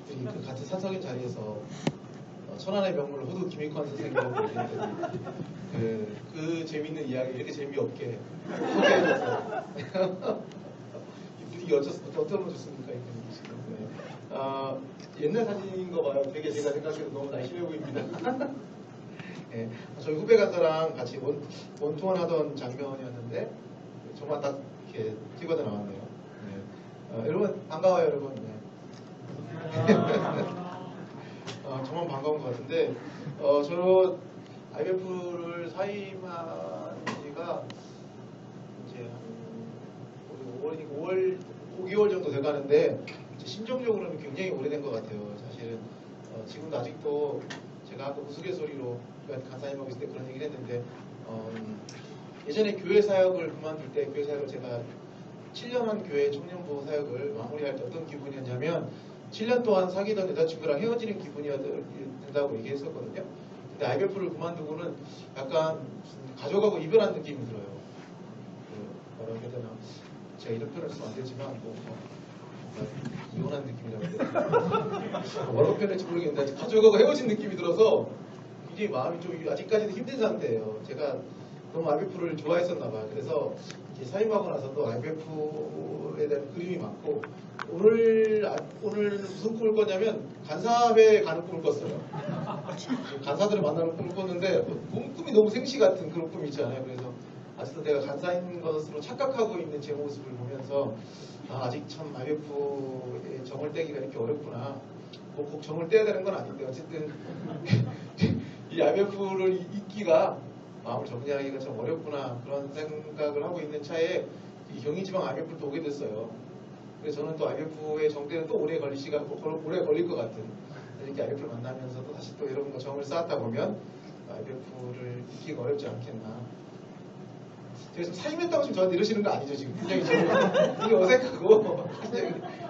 우리 그 같은 사석인 자리에서 천안의 명물 호두 김익환 선생님하고 얘기했더니 그 재밌는 이야기 이렇게 재미없게 소개해줘서 이 분위기 어쩌면 좋습니까? 이 분위기 지금. 네. 옛날 사진인 거 봐요. 되게 제가 생각해도 너무 날씬해 보입니다. 네. 저희 후배 간사랑 같이 원투원 하던 장면이었는데 정말 딱 이렇게 찍어져 나왔네요. 네. 여러분 반가워요, 여러분. 네. 정말 반가운 것 같은데 저 IMF를 사임한 지가 이제 한 5월 5개월 정도 돼가는데 심정적으로는 굉장히 오래된 것 같아요. 사실은 지금도 아직도 제가 아까 우스갯소리로 간사님하고 있을 때 그런 얘기를 했는데 예전에 교회 사역을 그만둘 때 교회 사역을 제가 7년 한 교회 청년부 사역을 마무리할 때 어떤 기분이었냐면 7년 동안 사귀던 여자친구랑 헤어지는 기분이 된다고 얘기했었거든요. 근데 IMF를 그만두고는 약간 가족하고 이별한 느낌이 들어요. 뭐라고 해야 되나. 제가 이런 표현을 쓰면 안 되지만 이혼한 느낌이라고 해야 되나. 뭐라고 표현할지 모르겠는데 가족하고 헤어진 느낌이 들어서 굉장히 마음이 좀 아직까지도 힘든 상태예요. 제가 너무 IMF를 좋아했었나 봐요. 그래서 사임하고 나서도 IMF에 대한 그림이 많고 오늘 무슨 꿈을 꿨냐면 간사회에 가는 꿈을 꿨어요. 간사들을 만나는 꿈을 꿨는데 꿈이 너무 생시 같은 그런 꿈이 있잖아요. 그래서 아직도 내가 간사인 것으로 착각하고 있는 제 모습을 보면서 아직 참 IMF의 정을 떼기가 이렇게 어렵구나. 뭐 꼭 정을 떼야 되는 건 아닌데 어쨌든 이 IMF를 잊기가 마음을 정리하기가 참 어렵구나 그런 생각을 하고 있는 차에 이 경희지방 IMF를 또 오게 됐어요. 그래서 저는 또 IMF의 정대는 또 오래 걸릴 것 같은 이렇게 IMF를 만나면서도 다시 또 여러분과 정을 쌓았다 보면 IMF를 잊기가 어렵지 않겠나. 제가 지금 사임했다고 지금 저한테 이러시는 거 아니죠? 지금 굉장히 되게 어색하고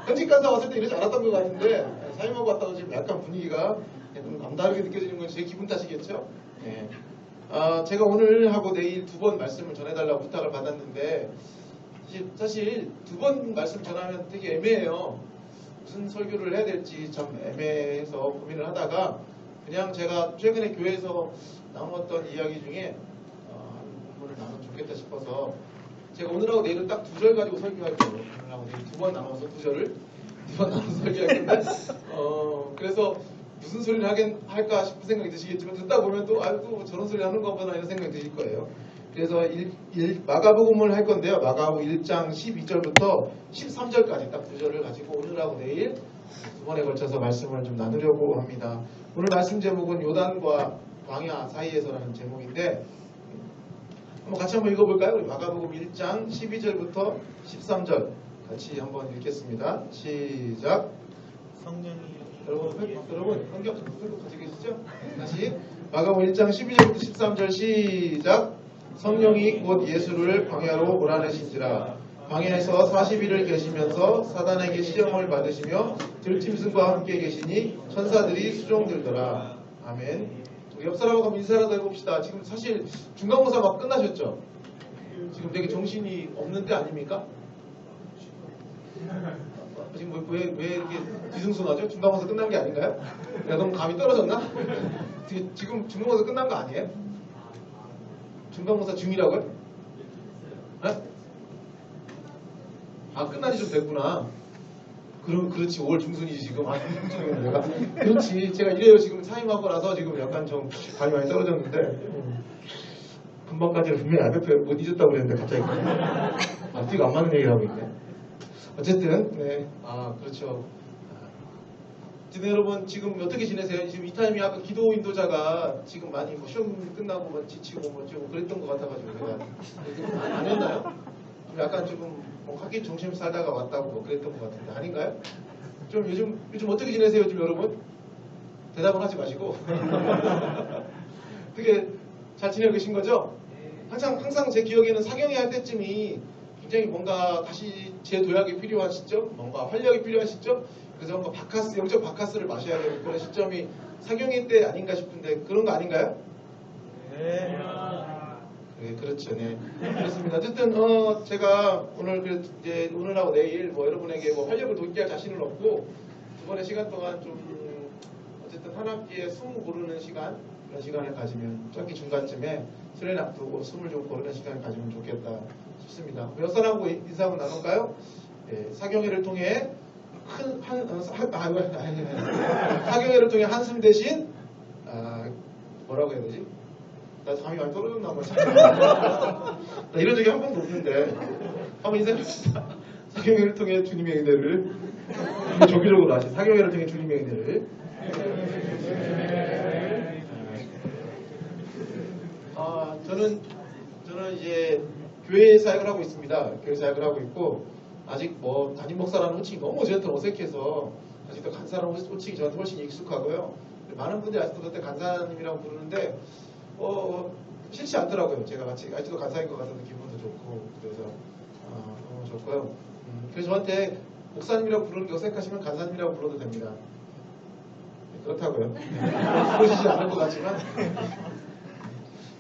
현직 간사 왔을 때 이러지 않았던 것 같은데 사임하고 왔다고 지금 약간 분위기가 남다르게 느껴지는 건 제 기분 탓이겠죠? 네. 제가 오늘 하고 내일 2번 말씀을 전해달라고 부탁을 받았는데 사실 2번 말씀 전하면 되게 애매해요. 무슨 설교를 해야 될지 참 애매해서 고민을 하다가 그냥 제가 최근에 교회에서 나눴던 이야기 중에 한 부분을 나누면 좋겠다 싶어서 제가 오늘하고 내일은 딱 2절 가지고 설교할 거예요. 오늘하고 내일 2번 나눠서 2절을 2번 나눠서 설교할 건데 그래서 무슨 소리를 할까 싶은 생각이 드시겠지만 듣다 보면 또 또 저런 소리 하는 거보다 이런 생각이 드실 거예요. 그래서 마가복음을 할 건데요. 마가복음 1장 12절부터 13절까지 딱 2절을 가지고 오늘하고 내일 2번에 걸쳐서 말씀을 좀 나누려고 합니다. 오늘 말씀 제목은 요단과 광야 사이에서라는 제목인데 같이 한번 읽어볼까요? 마가복음 1장 12절부터 13절 같이 한번 읽겠습니다. 시작. 성령이 여러분 성경 좀 가지고 계시죠? 다시 마가복음 1장 12절부터 13절 시작. 성령이 곧 예수를 광야로 몰아내신지라 광야에서 40일을 계시면서 사단에게 시험을 받으시며 들짐승과 함께 계시니 천사들이 수종들더라. 아멘. 우리 옆 사람하고 한번 인사라도 해봅시다. 지금 사실 중간고사 막 끝나셨죠? 지금 되게 정신이 없는 때 아닙니까? 지금 왜 이렇게 뒤숭숭하죠? 중간고사 끝난 게 아닌가요? 내가 너무 감이 떨어졌나? 지금 중간고사 끝난 거 아니에요? 중간고사 중이라고요? 네? 끝난 지 좀 됐구나. 그렇지 5월 중순이지 지금. 중순이면 내가 그렇지 제가 이래요. 지금 사임하고 나서 지금 약간 좀 감이 많이 떨어졌는데 금방까지는 분명히 IMF에 못 잊었다고 그랬는데 갑자기 앞뒤가 안 맞는 얘기를 하고 있네. 어쨌든 네 그렇죠. 어쨌든 여러분 지금 어떻게 지내세요? 지금 이 타임이 아까 기도 인도자가 지금 많이 뭐 시험 끝나고 뭐 지치고 뭐 좀 그랬던 것 같아가지고 제가 안 했나요? 좀 약간 조금 뭐 하긴 정신 살다가 왔다고 뭐 그랬던 것 같은데 아닌가요? 좀 요즘 어떻게 지내세요? 요즘 여러분? 대답은 하지 마시고 되게 잘 지내고 계신 거죠? 항상 제 기억에는 사경이 할 때쯤이 굉장히 뭔가 다시 재도약이 필요한 시점, 뭔가 활력이 필요한 시점, 그래서 뭔가 영적 바카스를 마셔야 되는 그런 시점이 사경이 때 아닌가 싶은데 그런 거 아닌가요? 네. 네, 그렇죠. 네. 그렇습니다. 어쨌든 제가 오늘하고 내일 뭐 여러분에게 뭐 활력을 돋게 할 자신은 없고 두 번의 시간 동안 좀 어쨌든 한 학기에 숨 고르는 시간, 그런 시간을 가지면 학기 중간쯤에 수련 앞두고 숨을 좀 고르는 시간을 가지면 좋겠다 싶습니다. 몇 사람하고 인사 한번 나눌까요? 예, 사경회를 통해 사경회를 통해 한숨 대신 뭐라고 해야 되지? 나 잠이 많이 떨어졌나 봐. 나 이런 적이 한 번도 없는데 한번 인사해봅시다. 사경회를 통해 주님의 은혜를 조기적으로 하시. 사경회를 통해 주님의 은혜를. 저는 이제 교회 사역을 하고 있습니다. 교회 사역을 하고 있고 아직 뭐 담임 목사라는 호칭이 너무 저한테 어색해서 아직도 간사라는 호칭이 저한테 훨씬 익숙하고요. 많은 분들이 아직도 그때 간사님이라고 부르는데 싫지 않더라고요. 제가 아직도 간사인 것 같아서 기분도 좋고 그래서 너무 좋고요. 그래서 저한테 목사님이라고 부르는 게 어색하시면 간사님이라고 불러도 됩니다. 네, 그렇다고요. 그러시지 않을 것 같지만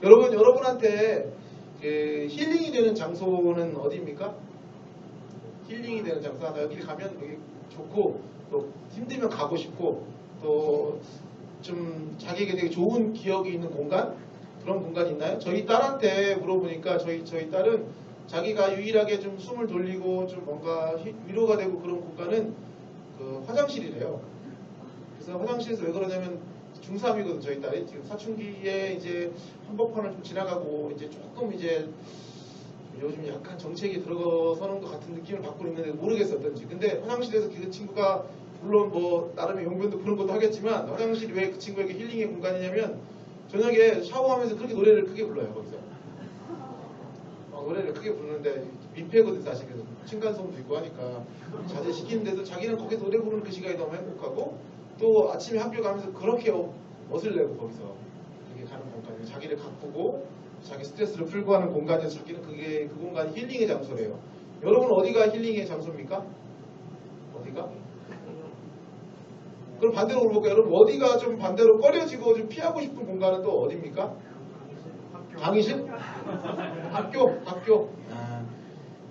여러분한테 힐링이 되는 장소는 어디입니까? 힐링이 되는 장소 하나 여기 가면 여기 좋고 또 힘들면 가고 싶고 또 좀 자기에게 되게 좋은 기억이 있는 공간 그런 공간이 있나요? 저희 딸한테 물어보니까 저희 딸은 자기가 유일하게 좀 숨을 돌리고 좀 뭔가 위로가 되고 그런 공간은 그 화장실이래요. 그래서 화장실에서 왜 그러냐면 중3이거든 저희 딸이 지금 사춘기에 이제 한복판을 좀 지나가고 이제 조금 이제 요즘 약간 정책이 들어서는 것 같은 느낌을 받고 있는데 모르겠어 어떤지. 근데 화장실에서 그 친구가 물론 뭐 나름의 용변도 그런 것도 하겠지만 화장실이 왜 그 친구에게 힐링의 공간이냐면 저녁에 샤워하면서 그렇게 노래를 크게 불러요 거기서. 노래를 크게 부르는데 민폐거든 사실. 그래서 층간소음도 있고 하니까 자제 시키는데도 자기는 거기서 노래 부르는 그 시간이 너무 행복하고 또 아침에 학교 가면서 그렇게 멋을 내고 거기서 그렇게 가는 공간이 자기를 가꾸고 자기 스트레스를 풀고 하는 공간에서 자기는 그 공간이 힐링의 장소래요. 여러분 어디가 힐링의 장소입니까? 어디가? 그럼 반대로 물어볼까요? 여러분 어디가 좀 반대로 꺼려지고 좀 피하고 싶은 공간은 또 어디입니까? 강의실? 학교?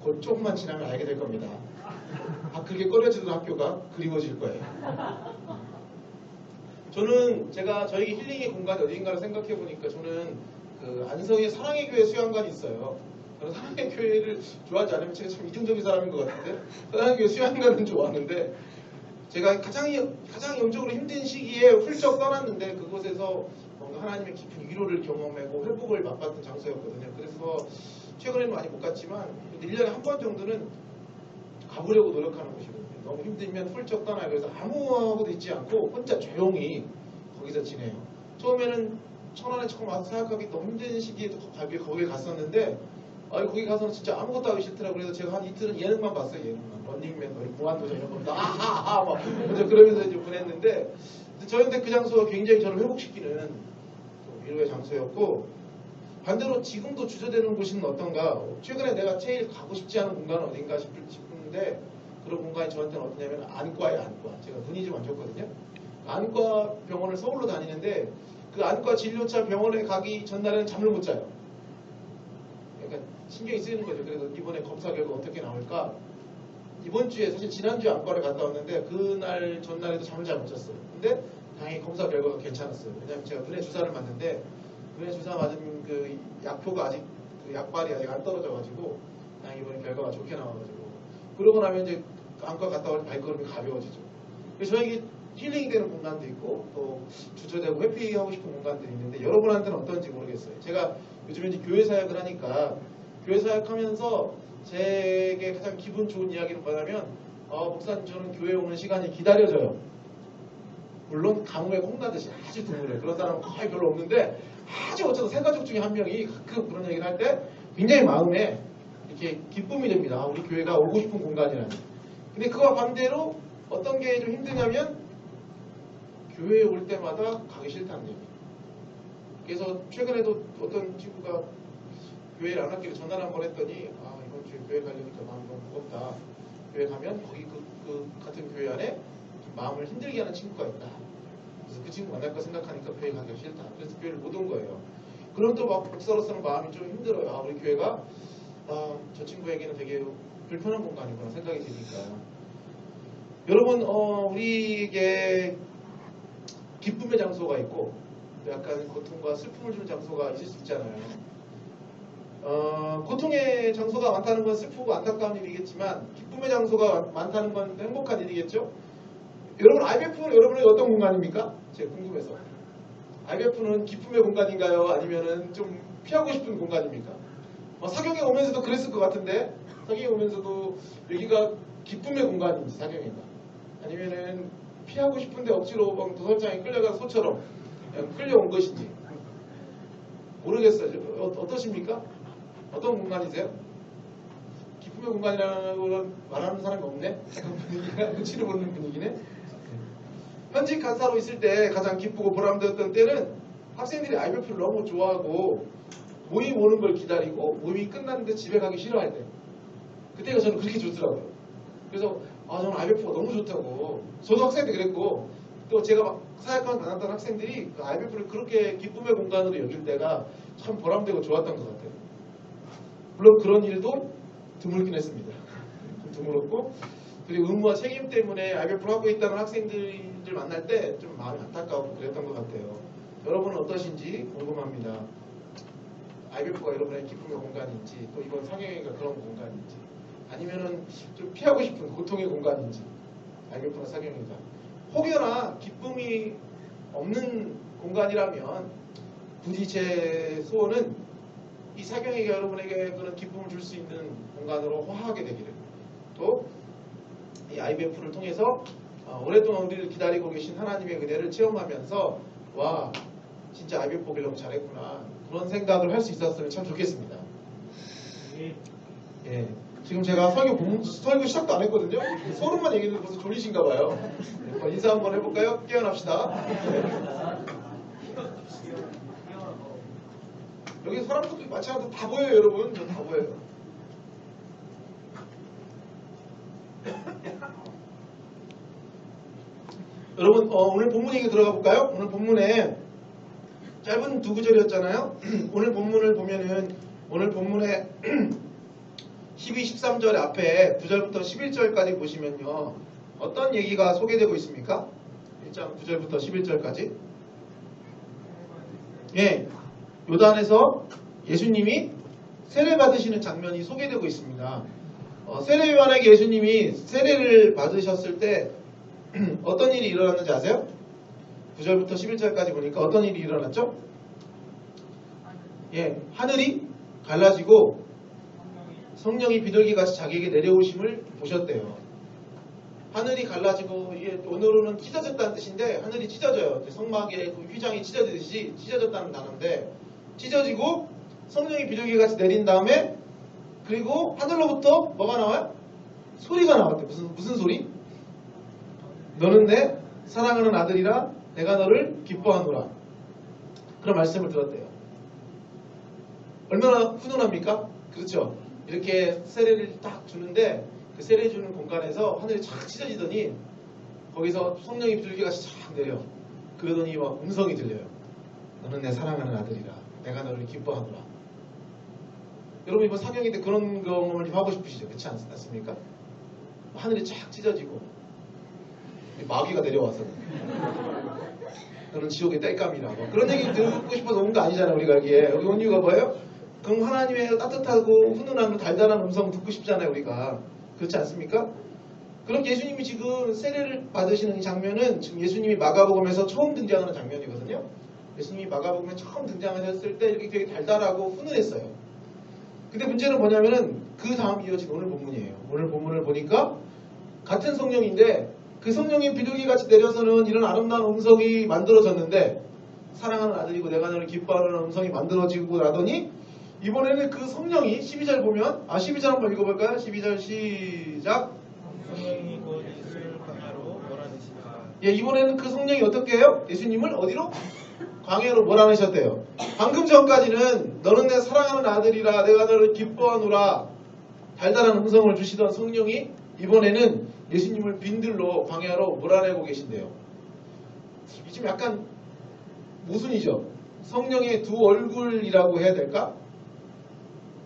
곧 조금만 지나면 알게 될 겁니다. 그렇게 꺼려지던 학교가 그리워질 거예요. 저는 저에게 힐링의 공간이 어디인가를 생각해 보니까 저는 그 안성에 사랑의 교회 수양관이 있어요. 저는 사랑의 교회를 좋아하지 않으면 제가 참 이중적인 사람인 것 같은데 사랑의 교회 수양관은 좋아하는데 제가 가장 영적으로 힘든 시기에 훌쩍 떠났는데 그곳에서 뭔가 하나님의 깊은 위로를 경험하고 회복을 맛봤던 장소였거든요. 그래서 최근에는 많이 못 갔지만 1년에 한 번 정도는 가보려고 노력하는 곳이거든요. 너무 힘들면 훌쩍 떠나요. 그래서 아무것도 있지 않고 혼자 조용히 거기서 지내요. 처음에는 천안에 처음 와서 사역하기 너무 힘든 시기에도 거기에 갔었는데 거기 가서는 진짜 아무것도 하기 싫더라고요. 그래서 제가 한 이틀은 예능만 봤어요. 예능만. 런닝맨, 무한도전 이런 거 막 그러면서 이제 보냈는데 저한테 그 장소가 굉장히 저를 회복시키는 위로의 장소였고 반대로 지금도 주저되는 곳은 어떤가? 최근에 내가 제일 가고 싶지 않은 공간은 어딘가 싶은데 그런 공간이 저한테는 어디냐면 안과예요. 안과. 제가 눈이 좀 안 좋거든요. 안과 병원을 서울로 다니는데 그 안과 진료차 병원에 가기 전날에는 잠을 못 자요. 그러니까 신경이 쓰이는 거죠. 그래서 이번에 검사 결과 어떻게 나올까? 이번 주에 사실 지난주에 안과를 갔다 왔는데 그날 전날에도 잠을 잘 못 잤어요. 근데 다행히 검사 결과가 괜찮았어요. 왜냐하면 제가 눈에 주사를 맞는데 눈에 주사 맞은 그 약효가 아직 그 약발이 아직 안 떨어져가지고 다행히 이번에 결과가 좋게 나와가지고 그러고 나면 이제 안과 갔다 올 때 발걸음이 가벼워지죠. 그래서 저에게 힐링이 되는 공간도 있고 또 주저되고 회피하고 싶은 공간들이 있는데 여러분한테는 어떤지 모르겠어요. 제가 요즘에 이제 교회 사역을 하니까 교회 사역하면서 제게 가장 기분 좋은 이야기는 뭐냐면 목사님 저는 교회에 오는 시간이 기다려져요. 물론 가뭄에 콩나듯이 아주 드물어요. 그런 사람은 거의 별로 없는데 아주 어쩌다 세 가족 중에 한 명이 가끔 그런 얘기를 할 때 굉장히 마음에 이렇게 기쁨이 됩니다. 우리 교회가 오고 싶은 공간이라니. 근데 그와 반대로 어떤 게 좀 힘드냐면 교회에 올 때마다 가기 싫다는 얘기. 그래서 최근에도 어떤 친구가 교회를 안 왔길래 전화를 한번 했더니 이번 주에 교회 가려니까 마음이 너무 무겁다. 교회 가면 거기 그 같은 교회 안에 마음을 힘들게 하는 친구가 있다. 그래서 그 친구 만날 거 생각하니까 교회 가기가 싫다. 그래서 교회를 못 온 거예요. 그럼 또 막 목사로서는 마음이 좀 힘들어요. 우리 교회가 저 친구에게는 되게 불편한 공간이구나 생각이 드니까. 여러분 우리에게 기쁨의 장소가 있고 약간 고통과 슬픔을 주는 장소가 있을 수 있잖아요. 고통의 장소가 많다는 건 슬프고 안타까운 일이겠지만 기쁨의 장소가 많다는 건 행복한 일이겠죠. 여러분 IMF는 여러분의 어떤 공간입니까? 제가 궁금해서. IMF는 기쁨의 공간인가요? 아니면은 좀 피하고 싶은 공간입니까? 사경에 오면서도 그랬을 것 같은데 사경에 오면서도 여기가 기쁨의 공간인지 사경인가? 아니면은 피하고 싶은데 억지로 막 도살장에 끌려간 소처럼 그냥 끌려온 것인지 모르겠어요. 어떠십니까? 어떤 공간이세요? 기쁨의 공간이라는 걸 말하는 사람이 없네? 분위기가 눈치를 보는 분위기네? 현직 간사로 있을 때 가장 기쁘고 보람되었던 때는 학생들이 IMF를 너무 좋아하고 모임 오는 걸 기다리고 모임이 끝났는데 집에 가기 싫어할 때 그때가 저는 그렇게 좋더라고요. 그래서 저는 IMF가 너무 좋다고 저도 학생 때 그랬고 또 제가 막 사역관 만났던 학생들이 그 IMF를 그렇게 기쁨의 공간으로 여길 때가 참 보람되고 좋았던 것 같아요. 물론 그런 일도 드물긴 했습니다. 드물었고 그리고 의무와 책임 때문에 IMF를 하고 있다는 학생들을 만날 때 좀 마음이 안타까우고 그랬던 것 같아요. 여러분은 어떠신지 궁금합니다. IMF가 여러분의 기쁨의 공간인지 또 이번 상영회가 그런 공간인지 아니면은 좀 피하고 싶은 고통의 공간인지 IMF나 상영회가 혹여나 기쁨이 없는 공간이라면 부디 제 소원은 이 사경회가 여러분에게 그런 기쁨을 줄 수 있는 공간으로 화하게 되기를 또 이 IMF를 통해서 오랫동안 우리를 기다리고 계신 하나님의 은혜를 체험하면서 와 진짜 IMF 보길 너무 잘했구나 그런 생각을 할 수 있었으면 참 좋겠습니다. 예, 지금 제가 설교 시작도 안 했거든요. 소름만 얘기해도 벌써 졸리신가 봐요. 인사 한번 해볼까요? 깨어납시다. 여기 사람들이 많지 않아도 다 보여요, 여러분. 저 다 보여요. 여러분, 오늘 본문 얘기 들어가 볼까요? 오늘 본문에 짧은 두 구절이었잖아요. 오늘 본문을 보면은 오늘 본문에 12, 13절 앞에 9절부터 11절까지 보시면요. 어떤 얘기가 소개되고 있습니까? 1장 9절부터 11절까지. 예, 요단에서 예수님이 세례 받으시는 장면이 소개되고 있습니다. 세례 요한에게 예수님이 세례를 받으셨을 때 어떤 일이 일어났는지 아세요? 9절부터 11절까지 보니까 어떤 일이 일어났죠? 예, 하늘이 갈라지고 성령이 비둘기같이 자기에게 내려오심을 보셨대요. 하늘이 갈라지고 이게 오늘은 찢어졌다는 뜻인데 하늘이 찢어져요. 성막의 그 휘장이 찢어지듯이 찢어졌다는 단어인데 찢어지고 성령이 비둘기같이 내린 다음에 그리고 하늘로부터 뭐가 나와요? 소리가 나왔대요. 무슨 소리? 너는 내 사랑하는 아들이라 내가 너를 기뻐하노라. 그런 말씀을 들었대요. 얼마나 훈훈합니까? 그렇죠? 이렇게 세례를 딱 주는데 그 세례 주는 공간에서 하늘이 쫙 찢어지더니 거기서 성령이 비둘기같이 쫙 내려. 그러더니 막 음성이 들려요. 너는 내 사랑하는 아들이라 내가 너를 기뻐하노라. 여러분 이번 사경일 때 그런 경험을 하고 싶으시죠? 그렇지 않습니까? 하늘이 쫙 찢어지고 마귀가 내려와서 너는 지옥의 땔감이라 그런 얘기 듣고 싶어서 온 거 아니잖아요. 우리가 여기에 여기 온 이유가 뭐예요? 그럼 하나님의 따뜻하고 훈훈한 달달한 음성 듣고 싶잖아요. 우리가 그렇지 않습니까? 그럼 예수님이 지금 세례를 받으시는 이 장면은 지금 예수님이 마가복음에서 처음 등장하는 장면이거든요. 예수님이 마가복음에 처음 등장하셨을 때 이렇게 되게 달달하고 훈훈했어요. 근데 문제는 뭐냐면은 그 다음 이어진 오늘 본문이에요. 오늘 본문을 보니까 같은 성령인데 그 성령이 비둘기같이 내려서는 이런 아름다운 음성이 만들어졌는데 사랑하는 아들이고 내가 너를 기뻐하는 음성이 만들어지고 나더니 이번에는 그 성령이 12절 보면 12절 한번 읽어볼까요? 12절 시작. 성령이 곧 예수를 광야로 몰아내시니라. 예, 이번에는 그 성령이 어떻게 해요? 예수님을 어디로? 광야로 몰아내셨대요. 방금 전까지는 너는 내 사랑하는 아들이라 내가 너를 기뻐하노라 달달한 음성을 주시던 성령이 이번에는 예수님을 빈들로 광야로 몰아내고 계신대요. 이 좀 약간 모순이죠. 성령의 두 얼굴이라고 해야 될까?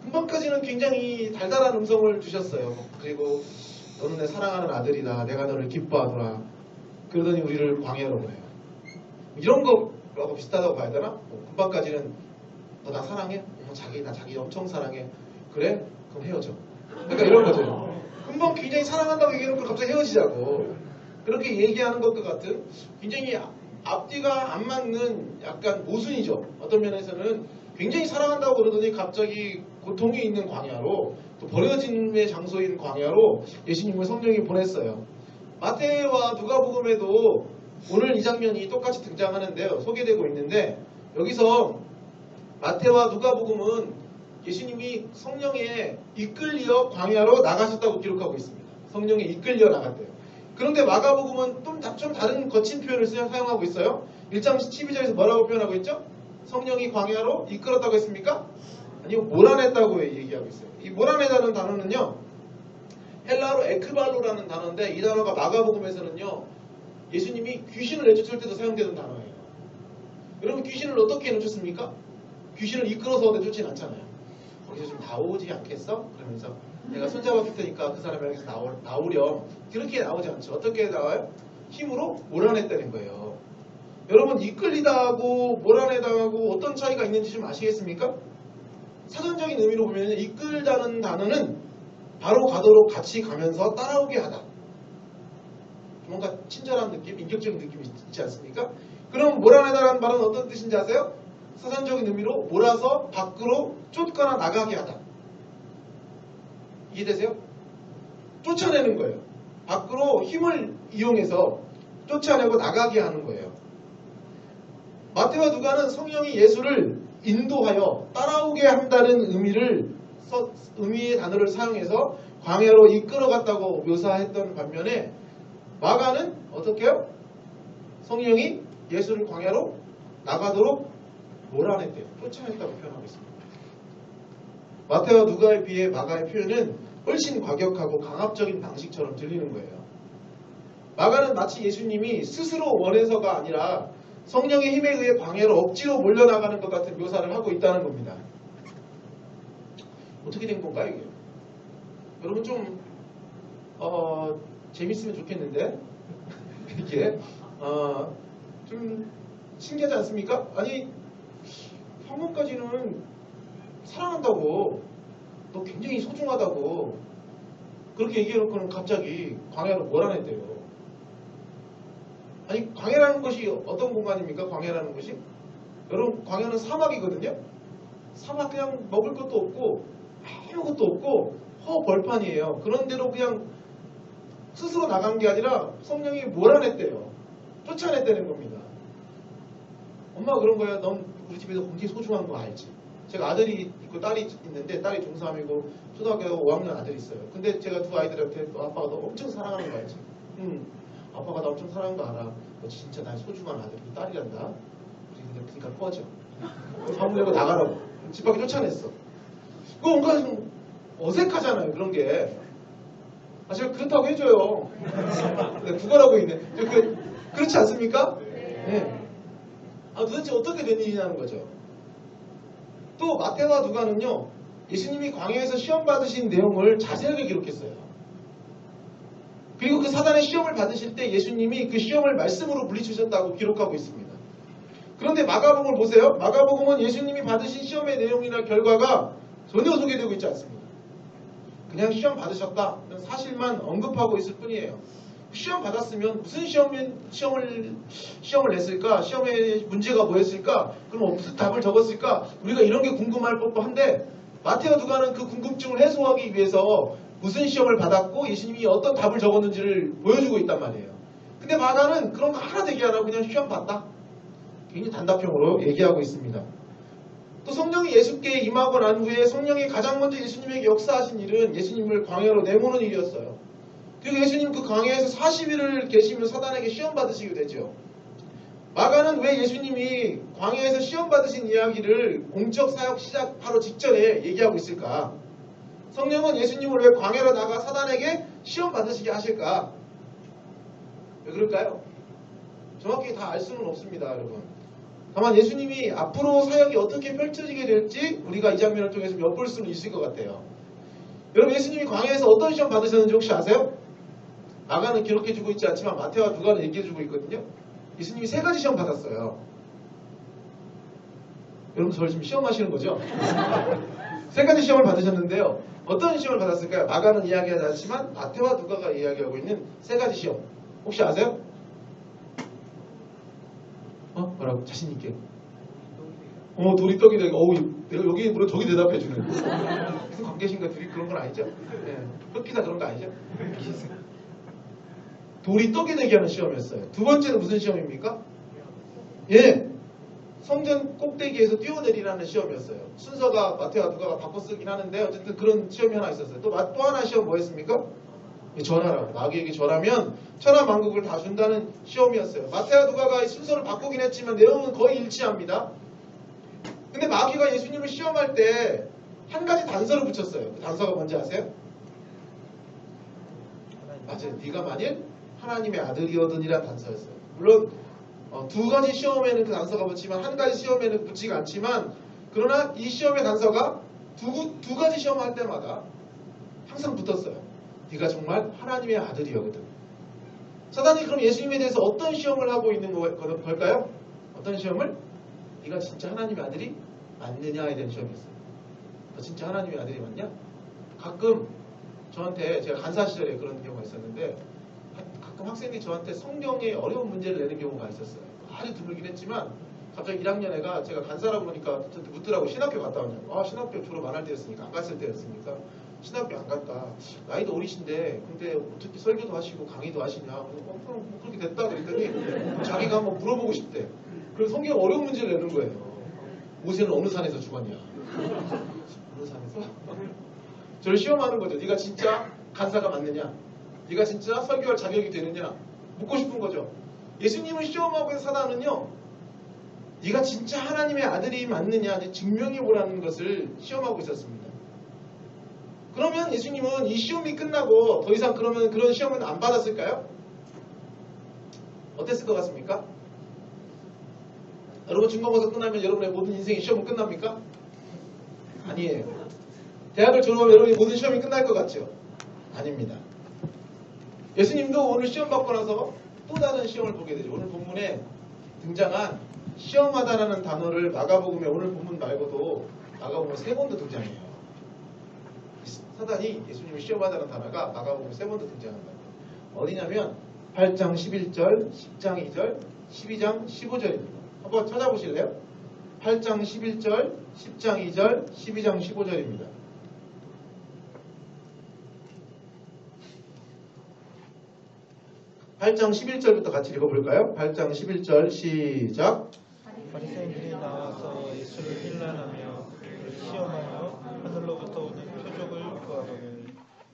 금방까지는 굉장히 달달한 음성을 주셨어요. 그리고 너는 내 사랑하는 아들이다. 내가 너를 기뻐하더라. 그러더니 우리를 광야로 보내요. 이런 거라고 비슷하다고 봐야 되나? 금방까지는 너 나 사랑해? 나 자기 엄청 사랑해. 그래? 그럼 헤어져. 그러니까 이런 거죠. 금방 굉장히 사랑한다고 얘기해놓고 갑자기 헤어지자고. 그렇게 얘기하는 것과 같은 굉장히 앞뒤가 안 맞는 약간 모순이죠. 어떤 면에서는 굉장히 사랑한다고 그러더니 갑자기 고통이 있는 광야로 또 버려짐의 장소인 광야로 예수님을 성령이 보냈어요. 마태와 누가복음에도 오늘 이 장면이 똑같이 등장하는데요. 소개되고 있는데 여기서 마태와 누가복음은 예수님이 성령에 이끌려 광야로 나가셨다고 기록하고 있습니다. 성령에 이끌려 나갔대요. 그런데 마가복음은 좀 다른 거친 표현을 사용하고 있어요. 1장 12절에서 뭐라고 표현하고 있죠? 성령이 광야로 이끌었다고 했습니까? 아니요, 몰아냈다고 얘기하고 있어요. 이 몰아내다는 단어는요, 헬라어로 에크발로라는 단어인데 이 단어가 마가복음에서는요, 예수님이 귀신을 내쫓을 때도 사용되는 단어예요. 여러분 귀신을 어떻게 내쫓습니까? 귀신을 이끌어서 내쫓진 않잖아요. 거기서 좀 나오지 않겠어? 그러면서 내가 손잡아줄 테니까 그 사람이 여기서 나오렴. 그렇게 나오지 않죠. 어떻게 나와요? 힘으로 몰아냈다는 거예요. 여러분 이끌리다하고 몰아내다하고 어떤 차이가 있는지 좀 아시겠습니까? 사전적인 의미로 보면 이끌다는 단어는 바로 가도록 같이 가면서 따라오게 하다. 뭔가 친절한 느낌, 인격적인 느낌이 있지 않습니까? 그럼 몰아내다라는 말은 어떤 뜻인지 아세요? 사전적인 의미로 몰아서 밖으로 쫓거나 나가게 하다. 이해되세요? 쫓아내는 거예요. 밖으로 힘을 이용해서 쫓아내고 나가게 하는 거예요. 마태와 누가는 성령이 예수를 인도하여 따라오게 한다는 의미의 단어를 사용해서 광야로 이끌어갔다고 묘사했던 반면에 마가는 어떻게 해요? 성령이 예수를 광야로 나가도록 몰아냈대요. 쫓아냈다고 표현하고 있습니다. 마태와 누가에 비해 마가의 표현은 훨씬 과격하고 강압적인 방식처럼 들리는 거예요. 마가는 마치 예수님이 스스로 원해서가 아니라 성령의 힘에 의해 광야로 억지로 몰려나가는 것 같은 묘사를 하고 있다는 겁니다. 어떻게 된 건가요, 이게? 여러분 좀 재밌으면 좋겠는데 이게 좀 신기하지 않습니까? 아니 방금까지는 사랑한다고 너 굉장히 소중하다고 그렇게 얘기해놓고는 갑자기 광야로 몰아냈대요. 아니 광야라는 것이 어떤 공간입니까? 광야라는 것이? 여러분 광야는 사막이거든요. 사막 그냥 먹을 것도 없고 아무것도 없고 허벌판이에요. 그런데로 그냥 스스로 나간 게 아니라 성령이 몰아냈대요. 쫓아냈다는 겁니다. 엄마가 그런 거야. 넌 우리 집에서 굉장히 소중한 거 알지? 제가 아들이 있고 딸이 있는데 딸이 중3이고 초등학교 5학년 아들이 있어요. 근데 제가 두 아이들한테 너 아빠가 너 엄청 사랑하는 거 알지? 응. 아빠가 나 엄청 사랑하는 거 알아. 너 진짜 나의 소중한 아들이 딸이란다. 그러니까 꺼져. 사무내고 나가라고. 집 밖에 쫓아냈어. 그거 뭔가 좀 어색하잖아요. 그런 게. 제가 그렇다고 해줘요. 네, 구걸하고 있네. 그렇지 않습니까? 네. 도대체 어떻게 된 일이냐는 거죠. 또 마태와 누가는요. 예수님이 광야에서 시험 받으신 내용을 자세하게 기록했어요. 그리고 그 사단의 시험을 받으실 때 예수님이 그 시험을 말씀으로 물리치셨다고 기록하고 있습니다. 그런데 마가복음을 보세요. 마가복음은 예수님이 받으신 시험의 내용이나 결과가 전혀 소개되고 있지 않습니다. 그냥 시험 받으셨다. 사실만 언급하고 있을 뿐이에요. 시험 받았으면 무슨 시험을 냈을까? 시험의 문제가 뭐였을까? 그럼 무슨 답을 적었을까? 우리가 이런 게 궁금할 법도 한데 마태와 누가는 그 궁금증을 해소하기 위해서 무슨 시험을 받았고 예수님이 어떤 답을 적었는지를 보여주고 있단 말이에요. 근데 마가는 그런 거 하나도 얘기 안 하고 그냥 시험 봤다. 굉장히 단답형으로 얘기하고 있습니다. 또 성령이 예수께 임하고 난 후에 성령이 가장 먼저 예수님에게 역사하신 일은 예수님을 광야로 내모는 일이었어요. 그리고 예수님 그 광야에서 40일을 계시며 사단에게 시험 받으시게 되죠. 마가는 왜 예수님이 광야에서 시험 받으신 이야기를 공적 사역 시작 바로 직전에 얘기하고 있을까? 성령은 예수님을 왜 광야로 나가 사단에게 시험 받으시게 하실까? 왜 그럴까요? 정확히 다 알 수는 없습니다, 여러분. 다만 예수님이 앞으로 사역이 어떻게 펼쳐지게 될지 우리가 이 장면을 통해서 엿볼 수는 있을 것 같아요. 여러분 예수님이 광야에서 어떤 시험 받으셨는지 혹시 아세요? 마가는 기록해주고 있지 않지만 마태와 누가는 얘기해주고 있거든요. 예수님이 3가지 시험 받았어요. 여러분 저를 지금 시험하시는 거죠? 3가지 시험을 받으셨는데요. 어떤 시험을 받았을까요? 마가는 이야기하지 않지만 마태와 누가가 이야기하고 있는 3가지 시험. 혹시 아세요? 뭐라고? 자신있게. 돌이 떡이 되고, 내가 여기 물어 저기 대답해주는. 무슨 관계신가 둘이 그런 건 아니죠? 예. 흑기사 그런 거 아니죠? 돌이 떡이 되게 하는 시험이었어요. 두 번째는 무슨 시험입니까? 예. 성전 꼭대기에서 뛰어내리라는 시험이었어요. 순서가 마태와 누가가 바꿔 쓰긴 하는데 어쨌든 그런 시험이 하나 있었어요. 또 하나 시험 뭐였습니까? 전하라고. 마귀에게 절하면 천하만국을 다 준다는 시험이었어요. 마태와 누가가 순서를 바꾸긴 했지만 내용은 거의 일치합니다. 근데 마귀가 예수님을 시험할 때 한 가지 단서를 붙였어요. 그 단서가 뭔지 아세요? 맞아요. 네가 만일 하나님의 아들이어든이란 단서였어요. 물론 2가지 시험에는 그 단서가 붙지만 1가지 시험에는 붙지가 않지만 그러나 이 시험의 단서가 두 가지 시험을 할 때마다 항상 붙었어요. 네가 정말 하나님의 아들이거든. 사단이 그럼 예수님에 대해서 어떤 시험을 하고 있는 걸까요? 어떤 시험을? 네가 진짜 하나님의 아들이 맞느냐에 대한 시험이었어요. 너 진짜 하나님의 아들이 맞냐? 가끔 저한테 제가 간사 시절에 그런 경우가 있었는데 가끔 학생들이 저한테 성경에 어려운 문제를 내는 경우가 있었어요. 아주 드물긴 했지만 갑자기 1학년 애가 제가 간사라고 그러니까 묻더라고. 신학교 갔다 왔냐고. 신학교 졸업 안 할 때였으니까 안 갔을 때였으니까 신학교 안 갔다. 나이도 어리신데 근데 어떻게 설교도 하시고 강의도 하시냐. 그럼 그렇게 됐다 그랬더니 자기가 한번 물어보고 싶대. 그래서 성경 어려운 문제를 내는 거예요. 모세는 어느 산에서 죽었냐. 어느 산에서? 저를 시험하는 거죠. 네가 진짜 간사가 맞느냐. 네가 진짜 설교할 자격이 되느냐. 묻고 싶은 거죠. 예수님을 시험하고 있는 사단은요. 네가 진짜 하나님의 아들이 맞느냐 증명해보라는 것을 시험하고 있었습니다. 그러면 예수님은 이 시험이 끝나고 더 이상 그러면 그런 시험은 안 받았을까요? 어땠을 것 같습니까? 여러분 중간고사 끝나면 여러분의 모든 인생의 시험은 끝납니까? 아니에요. 대학을 졸업하면 여러분의 모든 시험이 끝날 것 같죠? 아닙니다. 예수님도 오늘 시험 받고 나서 또 다른 시험을 보게 되죠. 오늘 본문에 등장한 시험하다라는 단어를 마가복음에 오늘 본문 말고도 마가복음에 3번도 등장해요. 사단이 예수님을 시험하다는 단어가 마가복음에 3번도 등장한다. 어디냐면 8장 11절, 10장 2절, 12장 15절입니다. 한번 찾아보실래요? 8장 11절, 10장 2절, 12장 15절입니다. (8장 11절부터) 같이 읽어볼까요? 8장 11절 시작. 바리새인들이 나와서 예수를 힐난하며 그를 시험하여 하늘로부터 오는 표적을 구하거늘.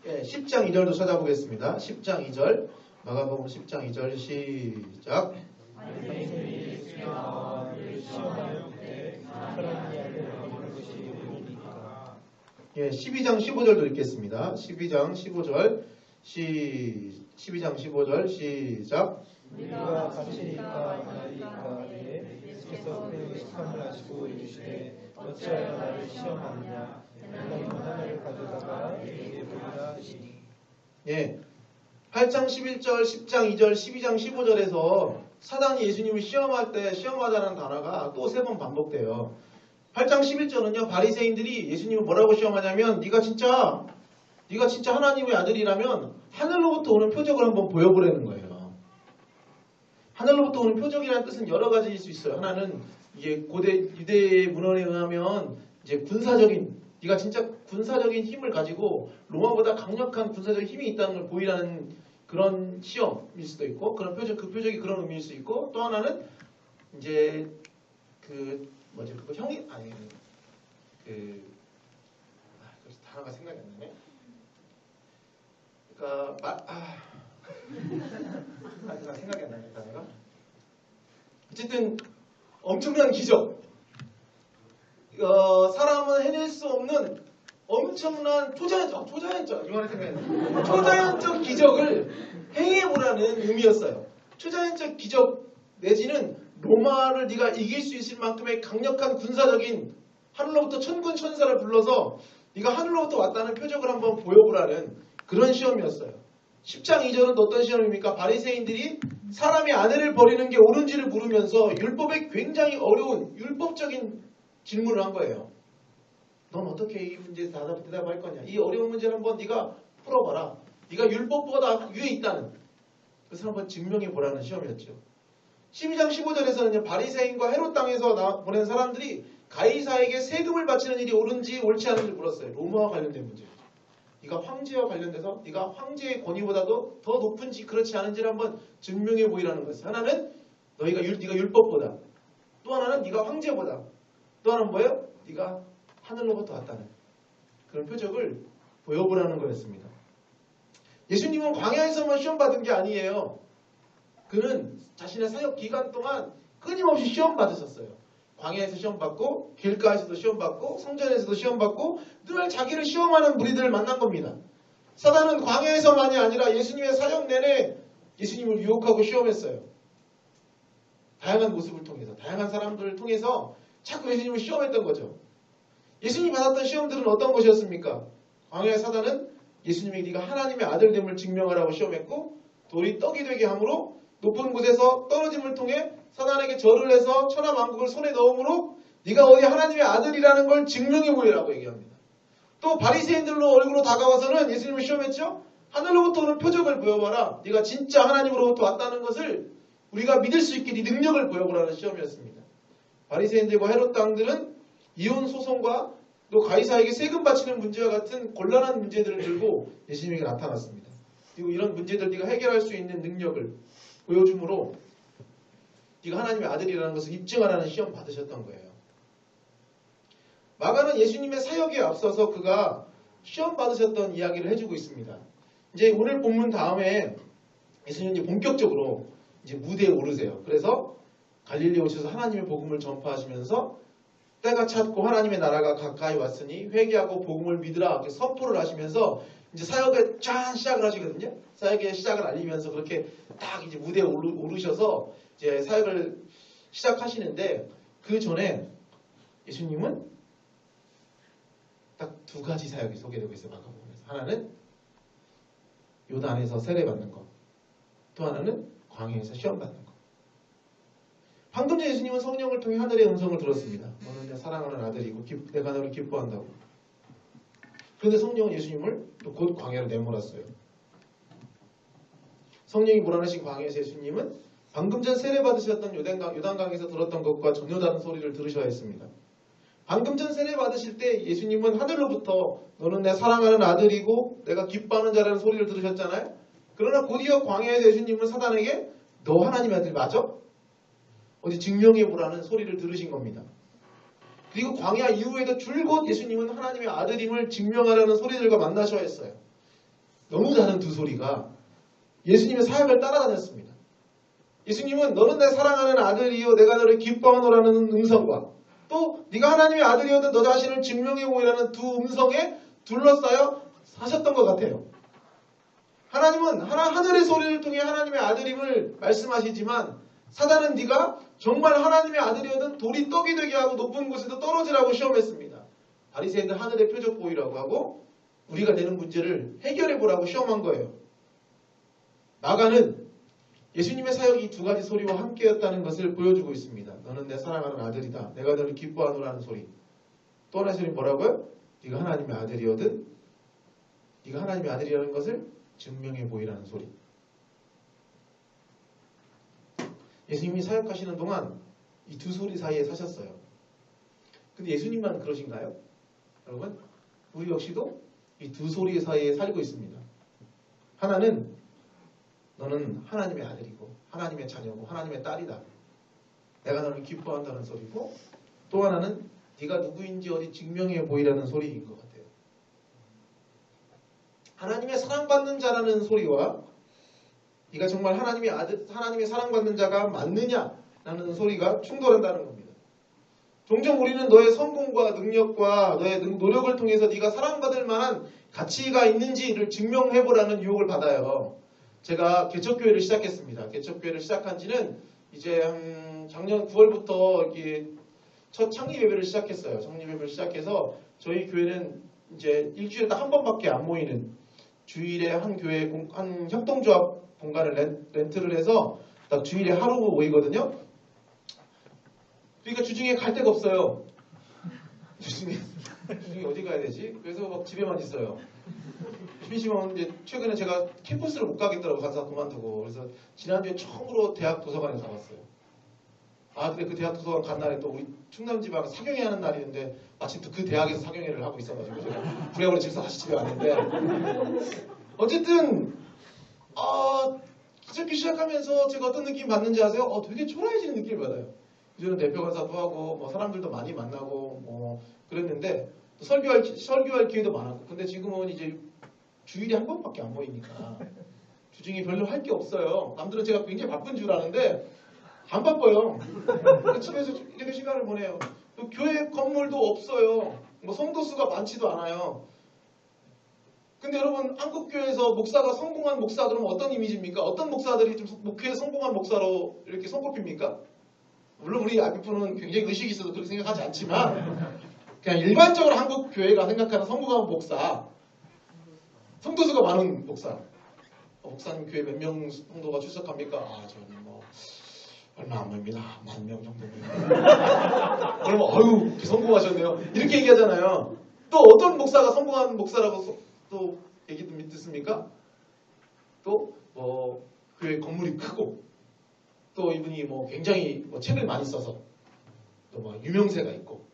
10장 2절도 찾아보겠습니다. 10장 2절 마가복음 10장 2절 시작. 바리새인들이 예수께 나와 그를 시험하여 묻되 사람이 알고 거두는 것이 옳으니까. 12장 15절도 읽겠습니다. 12장 15절 12장 15절 시작. 우리가 갇히니까 나리까 하되 예수께서 그에게 시험을 하시고 이르시되 어찌하여 나를 시험하느냐. 내가 문 하나를 가져다가 내게 보이라 하시니. 8장 11절 10장 2절 12장 15절에서 사단이 예수님을 시험할 때 시험하다는 단어가 또 3번 반복돼요. 8장 11절은요. 바리새인들이 예수님을 뭐라고 시험하냐면 네가 진짜 하나님의 아들이라면 하늘로부터 오는 표적을 한번 보여보라는 거예요. 하늘로부터 오는 표적이라는 뜻은 여러 가지일 수 있어요. 하나는 이게 고대 유대 문헌에 의하면 이제 네가 진짜 군사적인 힘을 가지고 로마보다 강력한 군사적인 힘이 있다는 걸 보이라는 그런 시험일 수도 있고, 그 표적이 그런 의미일 수 있고, 또 하나는 이제 단어가 생각이 안 나네. 생각이 안 나네, 단어가. 어쨌든 엄청난 기적. 사람은 해낼 수 없는 엄청난 초자연적 기적을 행해보라는 의미였어요. 초자연적 기적 내지는 로마를 네가 이길 수 있을 만큼의 강력한 군사적인 하늘로부터 천군 천사를 불러서 네가 하늘로부터 왔다는 표적을 한번 보여보라는 그런 시험이었어요. 10장 2절은 어떤 시험입니까? 바리새인들이 사람의 아내를 버리는 게 옳은지를 물으면서 율법에 굉장히 어려운 율법적인 질문을 한 거예요. 넌 어떻게 이 문제에 대답할 거냐? 이 어려운 문제를 한번 네가 풀어봐라. 네가 율법보다 위에 있다는 그것을 한번 증명해 보라는 시험이었죠. 12장 15절에서는 바리새인과 헤롯 땅에서 보낸 사람들이 가이사에게 세금을 바치는 일이 옳은지 옳지 않은지 물었어요. 로마와 관련된 문제죠. 네가 황제와 관련돼서 네가 황제의 권위보다도 더 높은지 그렇지 않은지를 한번 증명해 보이라는 것이에요. 하나는 네가 율법보다, 또 하나는 네가 황제보다, 또 하나는 뭐예요? 네가 하늘로부터 왔다는 그런 표적을 보여보라는 거였습니다. 예수님은 광야에서만 시험 받은 게 아니에요. 그는 자신의 사역 기간 동안 끊임없이 시험 받으셨어요. 광야에서 시험 받고 길가에서도 시험 받고 성전에서도 시험 받고 늘 자기를 시험하는 무리들을 만난 겁니다. 사단은 광야에서만이 아니라 예수님의 사역 내내 예수님을 유혹하고 시험했어요. 다양한 모습을 통해서 다양한 사람들을 통해서 자꾸 예수님을 시험했던 거죠. 예수님이 받았던 시험들은 어떤 것이었습니까? 광야의 사단은 예수님이 네가 하나님의 아들됨을 증명하라고 시험했고 돌이 떡이 되게 함으로 높은 곳에서 떨어짐을 통해 사단에게 절을 해서 천하만국을 손에 넣음으로 네가 어디 하나님의 아들이라는 걸 증명해 보이라고 얘기합니다. 또 바리새인들로 얼굴로 다가와서는 예수님을 시험했죠. 하늘로부터 오는 표적을 보여봐라. 네가 진짜 하나님으로부터 왔다는 것을 우리가 믿을 수 있게 네 능력을 보여보라는 시험이었습니다. 바리새인들과 헤롯 당들은 이혼 소송과 또 가이사에게 세금 바치는 문제와 같은 곤란한 문제들을 들고 예수님에게 나타났습니다. 그리고 이런 문제들 네가 해결할 수 있는 능력을 보여줌으로 네가 하나님의 아들이라는 것을 입증하라는 시험 받으셨던 거예요. 마가는 예수님의 사역에 앞서서 그가 시험 받으셨던 이야기를 해주고 있습니다. 이제 오늘 본문 다음에 예수님이 본격적으로 이제 무대에 오르세요. 그래서 갈릴리에 오셔서 하나님의 복음을 전파하시면서 때가 찼고 하나님의 나라가 가까이 왔으니 회개하고 복음을 믿으라 이렇게 선포를 하시면서 이제 사역에 짠 시작을 하시거든요. 사역의 시작을 알리면서 그렇게 딱 이제 무대에 오르셔서 이제 사역을 시작하시는데 그 전에 예수님은 딱 두 가지 사역이 소개되고 있어요. 마가복음에서. 하나는 요단에서 세례받는 것, 또 하나는 광야에서 시험 받는 것. 방금 전에 예수님은 성령을 통해 하늘의 음성을 들었습니다. 너는 내 사랑하는 아들이고 내가 너를 기뻐한다고. 그런데 성령은 예수님을 또 곧 광야로 내몰았어요. 성령이 몰아내신 광야에서 예수님은 방금 전 세례받으셨던 요단강에서 들었던 것과 전혀 다른 소리를 들으셔야 했습니다. 방금 전 세례받으실 때 예수님은 하늘로부터 너는 내 사랑하는 아들이고 내가 기뻐하는 자라는 소리를 들으셨잖아요. 그러나 곧이어 광야에서 예수님은 사단에게 너 하나님의 아들 맞아? 어디 증명해보라는 소리를 들으신 겁니다. 그리고 광야 이후에도 줄곧 예수님은 하나님의 아들임을 증명하라는 소리들과 만나셔야 했어요. 너무 다른 두 소리가 예수님의 사역을 따라다녔습니다. 예수님은 너는 내 사랑하는 아들이요 내가 너를 기뻐하노라는 음성과 또 네가 하나님의 아들이어도 너 자신을 증명해보이라는 두 음성에 둘러싸여 사셨던 것 같아요. 하나님은 하늘의 소리를 통해 하나님의 아들임을 말씀하시지만 사단은 네가 정말 하나님의 아들이어든 돌이 떡이 되게 하고 높은 곳에도 떨어지라고 시험했습니다. 바리새인들 하늘의 표적 보이라고 하고 우리가 내는 문제를 해결해보라고 시험한 거예요. 마가는 예수님의 사역이 두 가지 소리와 함께였다는 것을 보여주고 있습니다. 너는 내 사랑하는 아들이다. 내가 너를 기뻐하노라는 소리. 또 하나의 소리 뭐라고요? 네가 하나님의 아들이어든 네가 하나님의 아들이라는 것을 증명해 보이라는 소리. 예수님이 사역하시는 동안 이 두 소리 사이에 사셨어요. 근데 예수님만 그러신가요? 여러분, 우리 역시도 이 두 소리 사이에 살고 있습니다. 하나는 너는 하나님의 아들이고 하나님의 자녀고 하나님의 딸이다. 내가 너를 기뻐한다는 소리고 또 하나는 네가 누구인지 어디 증명해 보이라는 소리인 것 같아요. 하나님의 사랑받는 자라는 소리와 네가 정말 하나님의 아들, 하나님의 사랑받는 자가 맞느냐라는 소리가 충돌한다는 겁니다. 종종 우리는 너의 성공과 능력과 너의 노력을 통해서 네가 사랑받을 만한 가치가 있는지를 증명해보라는 유혹을 받아요. 제가 개척교회를 시작했습니다. 개척교회를 시작한 지는 이제 작년 9월부터 이렇게 첫 창립 예배를 시작했어요. 창립 예배를 시작해서 저희 교회는 이제 일주일에 딱 한 번밖에 안 모이는 주일에 한 교회 한 협동조합 공간을 렌트를 해서 딱 주일에 하루 모이거든요. 그러니까 주중에 갈 데가 없어요. 주중에 어디 가야 되지? 그래서 막 집에만 있어요. 심심하면 이제 최근에 제가 캠퍼스를 못 가겠더라고 간사 그만두고. 그래서 지난주에 처음으로 대학 도서관에 가봤어요. 아 근데 그 대학 도서관 간 날에 또 우리 충남지방 사경회 하는 날이었는데 마침 또 그 대학에서 사경회를 하고 있어가지고 제가 부랴부랴 집에서 다시 집에 왔는데 어쨌든 기독교 시작하면서 제가 어떤 느낌 받는지 아세요? 되게 초라해지는 느낌을 받아요. 이제는 대표 간사도 하고 뭐 사람들도 많이 만나고 뭐 그랬는데 또 설교할 기회도 많았고 근데 지금은 이제 주일에 한 번밖에 안 모이니까 주중에 별로 할 게 없어요. 남들은 제가 굉장히 바쁜 줄 아는데 안 바빠요. 집에서 이렇게 시간을 보내요. 또 교회 건물도 없어요. 뭐 성도 수가 많지도 않아요. 근데 여러분 한국교회에서 목사가 성공한 목사 그러면 어떤 이미지입니까? 어떤 목사들이 좀 목회에 성공한 목사로 이렇게 손꼽힙니까? 물론 우리 IBF는 굉장히 의식이 있어서 그렇게 생각하지 않지만 그냥 일반적으로 한국 교회가 생각하는 성공한 목사, 성도수가 많은 목사. 목사님 교회 몇 명 성도가 출석합니까? 저는 뭐 얼마 안 됩니다. 10,000명 정도입니다. 그러면 어휴 성공하셨네요. 이렇게 얘기하잖아요. 또 어떤 목사가 성공한 목사라고 또 얘기 듣습니까? 또 교회 건물이 크고 또 이분이 뭐 굉장히 책을 많이 써서 또 뭐 유명세가 있고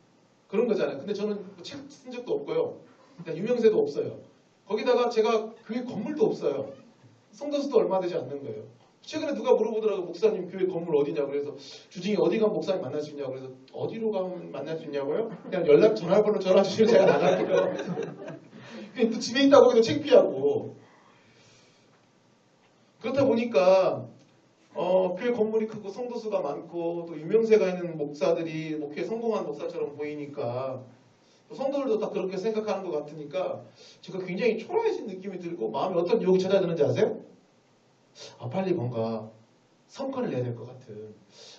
그런 거잖아요. 근데 저는 책 쓴 적도 없고요. 그러니까 유명세도 없어요. 거기다가 제가 교회 건물도 없어요. 성도수도 얼마 되지 않는 거예요. 최근에 누가 물어보더라고요. 목사님 교회 건물 어디냐고. 그래서 주중에 어디 가면 목사님 만날 수 있냐고. 그래서 어디로 가면 만날 수 있냐고요? 그냥 전화번호 전화 주시면 제가 나갈게요. 그냥 또 집에 있다고 해도 창피하고. 그렇다 보니까 교회 건물이 크고 성도수가 많고 또 유명세가 있는 목사들이 목회에 성공한 목사처럼 보이니까 또 성도들도 다 그렇게 생각하는 것 같으니까 제가 굉장히 초라해진 느낌이 들고 마음에 어떤 유혹이 찾아드는지 아세요? 빨리 뭔가 성과를 내야 될 것 같은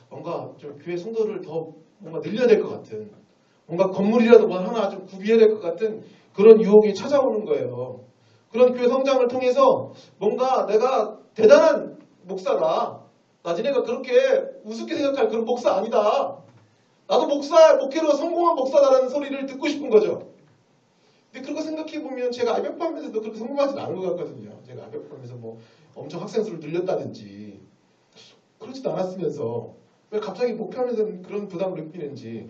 뭔가 좀 교회 성도를 더 뭔가 늘려야 될 것 같은 뭔가 건물이라도 뭐 하나 좀 구비해야 될 것 같은 그런 유혹이 찾아오는 거예요. 그런 교회 성장을 통해서 뭔가 내가 대단한 목사다. 나중에가 그렇게 우습게 생각할 그런 목사 아니다. 나도 목회로 성공한 목사다라는 소리를 듣고 싶은 거죠. 근데 그런 거 생각해보면 제가 IBF 하면서도 그렇게 성공하지 않은 것 같거든요. 제가 IBF 하면서 뭐 엄청 학생 수를 늘렸다든지 그렇지도 않았으면서 왜 갑자기 목회하면서 그런 부담을 느끼는지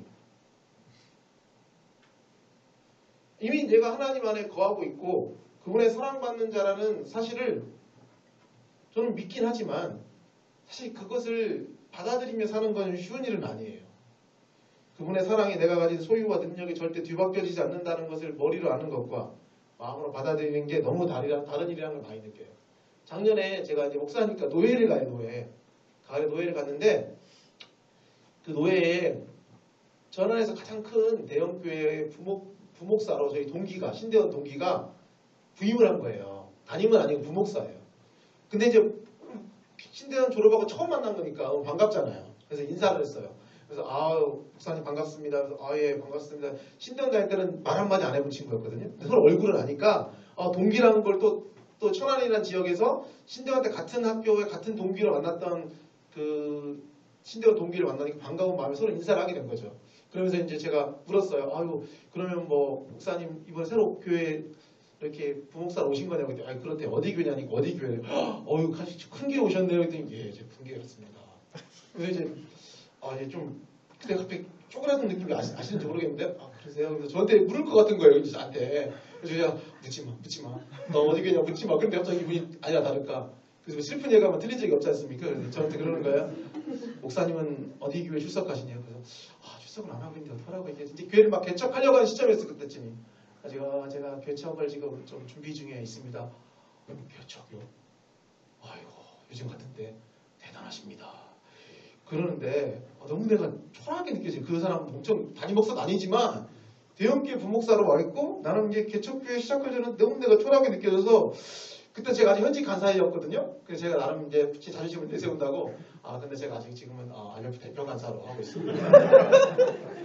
이미 내가 하나님 안에 거하고 있고 그분의 사랑받는 자라는 사실을 저는 믿긴 하지만 사실 그것을 받아들이며 사는 건 쉬운 일은 아니에요. 그분의 사랑이 내가 가진 소유와 능력이 절대 뒤바뀌어지지 않는다는 것을 머리로 아는 것과 마음으로 받아들이는 게 너무 다른 일이라는 걸 많이 느껴요. 작년에 제가 이제 목사니까 노예를 가요, 노예. 가을에 노예를 갔는데 그 노예에 전안에서 가장 큰 대형교회 부목사로 저희 동기가, 신대원 동기가 부임을 한 거예요. 담임은 아니고 부목사예요. 근데 이제 신대원 졸업하고 처음 만난 거니까 반갑잖아요. 그래서 인사를 했어요. 그래서 목사님 반갑습니다. 그래서 예 반갑습니다. 신대원 다닐 때는 말 한마디 안 해본 친구였거든요. 근데 서로 얼굴을 아니까 동기라는 걸 또 천안이라는 지역에서 신대원 때 같은 학교에 같은 동기로 만났던 그 신대원 동기를 만나니까 반가운 마음에 서로 인사를 하게 된 거죠. 그러면서 이제 제가 물었어요. 그러면 뭐 목사님 이번에 새로 교회 이렇게 부목사로 오신 거냐고 했더니 그렇대. 어디 교회냐니까 어디 교회래요. 큰 길 오셨네요. 했더니 예, 제가 큰 길 갔습니다. 그래서 이제 좀 그때 갑자기 쪼그라든 느낌이 아시는지 모르겠는데 그러세요? 그래서 저한테 물을 것 같은 거예요. 저한테. 그래서 제가 묻지 마. 너 어디 교회냐 묻지 마. 근데 갑자기 이분이 아니야 다를까. 그래서 슬픈 얘기하면 틀린 적이 없지 않습니까? 그래서 저한테 그러는 거예요. 목사님은 어디 교회 출석하시냐고. 그래서 출석을 안 하고 있는데 어떡하라고 이게 이제 교회를 막 개척하려고 하는 시점이었어 그때쯤이. 제가 개척을 지금 좀 준비 중에 있습니다. 개척이요? 요즘 같은데 대단하십니다. 그러는데 너무 내가 초라하게 느껴져요. 그 사람은 엄청 담임 목사도 아니지만 대형교회 부목사로 와 있고 나는 이제 개척교회 시작할 때는 너무 내가 초라하게 느껴져서 그때 제가 아직 현직 간사였거든요. 그래서 제가 나름 이제 자존심을 내세운다고 근데 제가 아직 지금은 IBF 대표 간사로 하고 있습니다.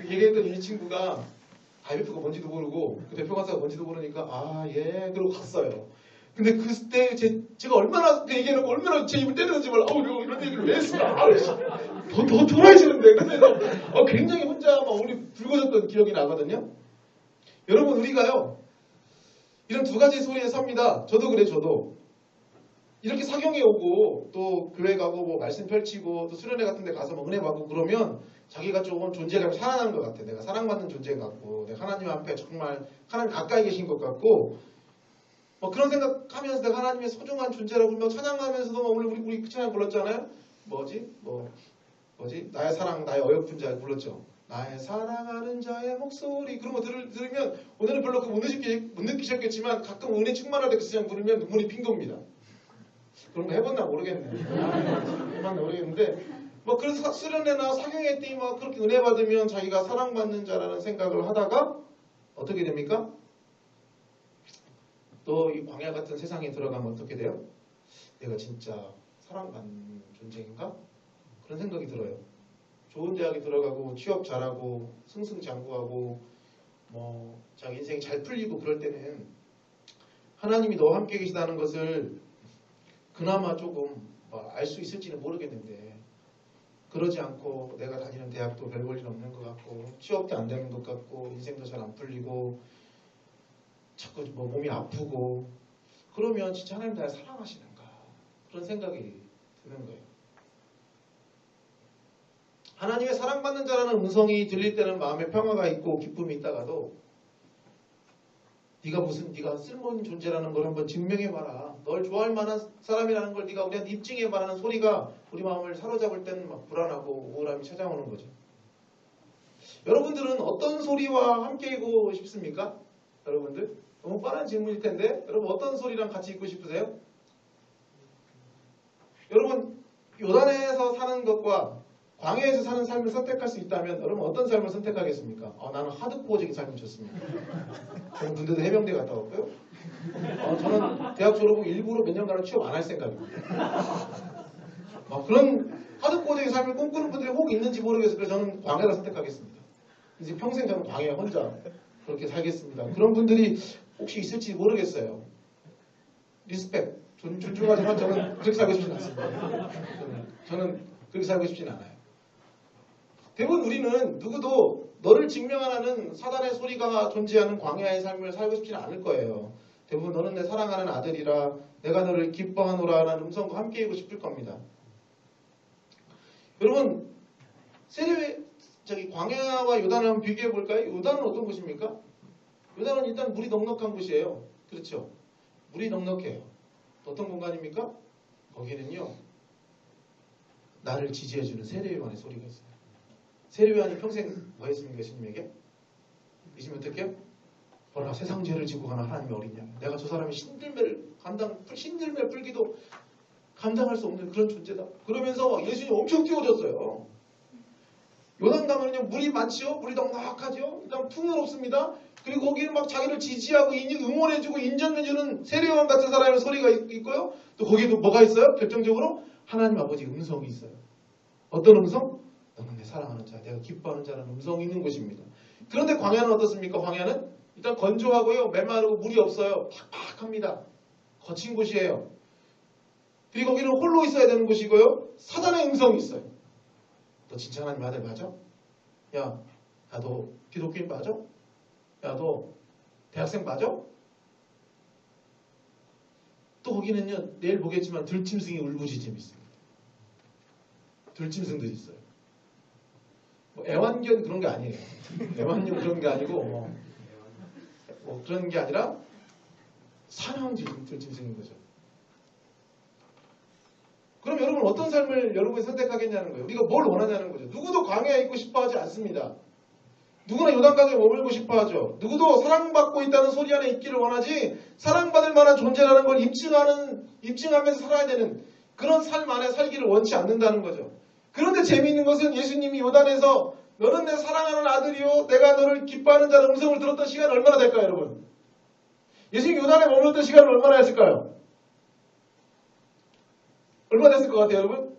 얘기했던 이 친구가 IBF가 뭔지도 모르고 그 대표 간사가 뭔지도 모르니까 예 그러고 갔어요. 근데 그때 제가 얼마나 그 얘기해놓고 얼마나 제 입을 때렸는지 몰라. 이런 얘기를 왜 했을까? 더 돌아지는데. 그래서 굉장히 혼자 막 우리 붉어졌던 기억이 나거든요. 여러분 우리가요 이런 두 가지 소리에 섭니다. 저도 그래 저도. 이렇게 사경에 오고 또 교회 가고 뭐 말씀 펼치고 또 수련회 같은 데 가서 뭐 은혜 받고 그러면 자기가 조금 존재감이 살아나는 것 같아. 내가 사랑받는 존재 같고 내가 하나님 앞에 정말 하나님 가까이 계신 것 같고 뭐 그런 생각하면서 내가 하나님의 소중한 존재라고 막 찬양하면서도 막 우리 그 찬양 불렀잖아요. 뭐지? 나의 사랑 나의 어여쁜 자 불렀죠. 나의 사랑하는 자의 목소리 그런 거 들으면 오늘은 별로 못 느끼셨겠지만 가끔 은혜 충만할 때 그 찬양 부르면 눈물이 핀 겁니다. 그런 거 해봤나 모르겠네. 해봤나 모르겠는데 뭐 그래서 수련회나 사경회 때 막 그렇게 은혜 받으면 자기가 사랑받는 자라는 생각을 하다가 어떻게 됩니까? 또 이 광야 같은 세상에 들어가면 어떻게 돼요? 내가 진짜 사랑받는 존재인가? 그런 생각이 들어요. 좋은 대학에 들어가고 취업 잘하고 승승장구하고 뭐 자기 인생이 잘 풀리고 그럴 때는 하나님이 너와 함께 계시다는 것을 그나마 조금 알 수 있을지는 모르겠는데 그러지 않고 내가 다니는 대학도 별 볼 일 없는 것 같고 취업도 안 되는 것 같고 인생도 잘 안 풀리고 자꾸 뭐 몸이 아프고 그러면 진짜 하나님 나를 사랑하시는가 그런 생각이 드는 거예요. 하나님의 사랑받는 자라는 음성이 들릴 때는 마음에 평화가 있고 기쁨이 있다가도 네가 쓸모있는 존재라는 걸 한번 증명해봐라. 널 좋아할 만한 사람이라는 걸 네가 우리한테 입증해봐라는 소리가 우리 마음을 사로잡을 때는 막 불안하고 우울함이 찾아오는 거죠. 여러분들은 어떤 소리와 함께 있고 싶습니까? 여러분들? 너무 뻔한 질문일 텐데 여러분 어떤 소리랑 같이 있고 싶으세요? 여러분 요단에서 사는 것과 광야에서 사는 삶을 선택할 수 있다면 여러분 어떤 삶을 선택하겠습니까? 나는 하드코어적인 삶이 좋습니다. 저는 군대도 해병대 갔다 왔고요. 저는 대학 졸업 후 일부러 몇 년간은 취업 안 할 생각입니다. 그런 하드코어적인 삶을 꿈꾸는 분들이 혹 있는지 모르겠어요. 그래서 저는 광야를 선택하겠습니다. 이제 평생 저는 광야 혼자 그렇게 살겠습니다. 그런 분들이 혹시 있을지 모르겠어요. 리스펙, 존중하지만 저는 그렇게 살고 싶지는 않습니다. 저는 그렇게 살고 싶지는 않아요. 대부분 우리는 누구도 너를 증명하는 사단의 소리가 존재하는 광야의 삶을 살고 싶지는 않을 거예요. 대부분 너는 내 사랑하는 아들이라 내가 너를 기뻐하노라 라는 음성과 함께이고 싶을 겁니다. 여러분 광야와 요단을 한번 비교해 볼까요? 요단은 어떤 곳입니까? 요단은 일단 물이 넉넉한 곳이에요. 그렇죠? 물이 넉넉해요. 어떤 공간입니까? 거기는요. 나를 지지해주는 세례요한의 소리가 있어요. 세례요한이 평생 뭐 했습니까? 예수님에게? 예수님 어떻게 해요? 보라 세상 죄를 지고 가는 하나님의 어린 양. 내가 저 사람이 신들매 풀기도 감당할 수 없는 그런 존재다. 그러면서 예수님 엄청 띄워줬어요. 요단 가면요 물이 많지요? 물이 넉넉하죠? 일단 풍요롭습니다. 그리고 거기는 막 자기를 지지하고 응원해주고 인정해주는 세례요한 같은 사람의 소리가 있고요. 또 거기도 뭐가 있어요? 결정적으로 하나님 아버지 음성이 있어요. 어떤 음성? 너는 내 사랑하는 자, 내가 기뻐하는 자라는 음성이 있는 곳입니다. 그런데 광야는 어떻습니까? 광야는 일단 건조하고요. 메마르고 물이 없어요. 팍팍합니다. 거친 곳이에요. 그리고 거기는 홀로 있어야 되는 곳이고요. 사단의 음성이 있어요. 너 진짜 하나님 아들 맞아? 야, 너 기독교인 맞아? 야, 너 대학생 맞아? 또 거기는요. 내일 보겠지만 들짐승이 울부짖음이 있습니다. 들짐승들이 있어요. 애완견 그런 게 아니에요. 애완용 그런 게 아니고 뭐 그런 게 아니라 사냥지 들짐승인 거죠. 그럼 여러분 어떤 삶을 여러분이 선택하겠냐는 거예요. 우리가 뭘 원하냐는 거죠. 누구도 광야에 있고 싶어 하지 않습니다. 누구나 요단강에 머물고 싶어 하죠. 누구도 사랑받고 있다는 소리 안에 있기를 원하지 사랑받을 만한 존재라는 걸 입증하면서 살아야 되는 그런 삶 안에 살기를 원치 않는다는 거죠. 그런데 재미있는 것은 예수님이 요단에서 너는 내 사랑하는 아들이요 내가 너를 기뻐하는 자는 음성을 들었던 시간이 얼마나 될까요 여러분? 예수님이 요단에 머물렀던 시간은 얼마나 했을까요? 얼마나 됐을 것 같아요 여러분?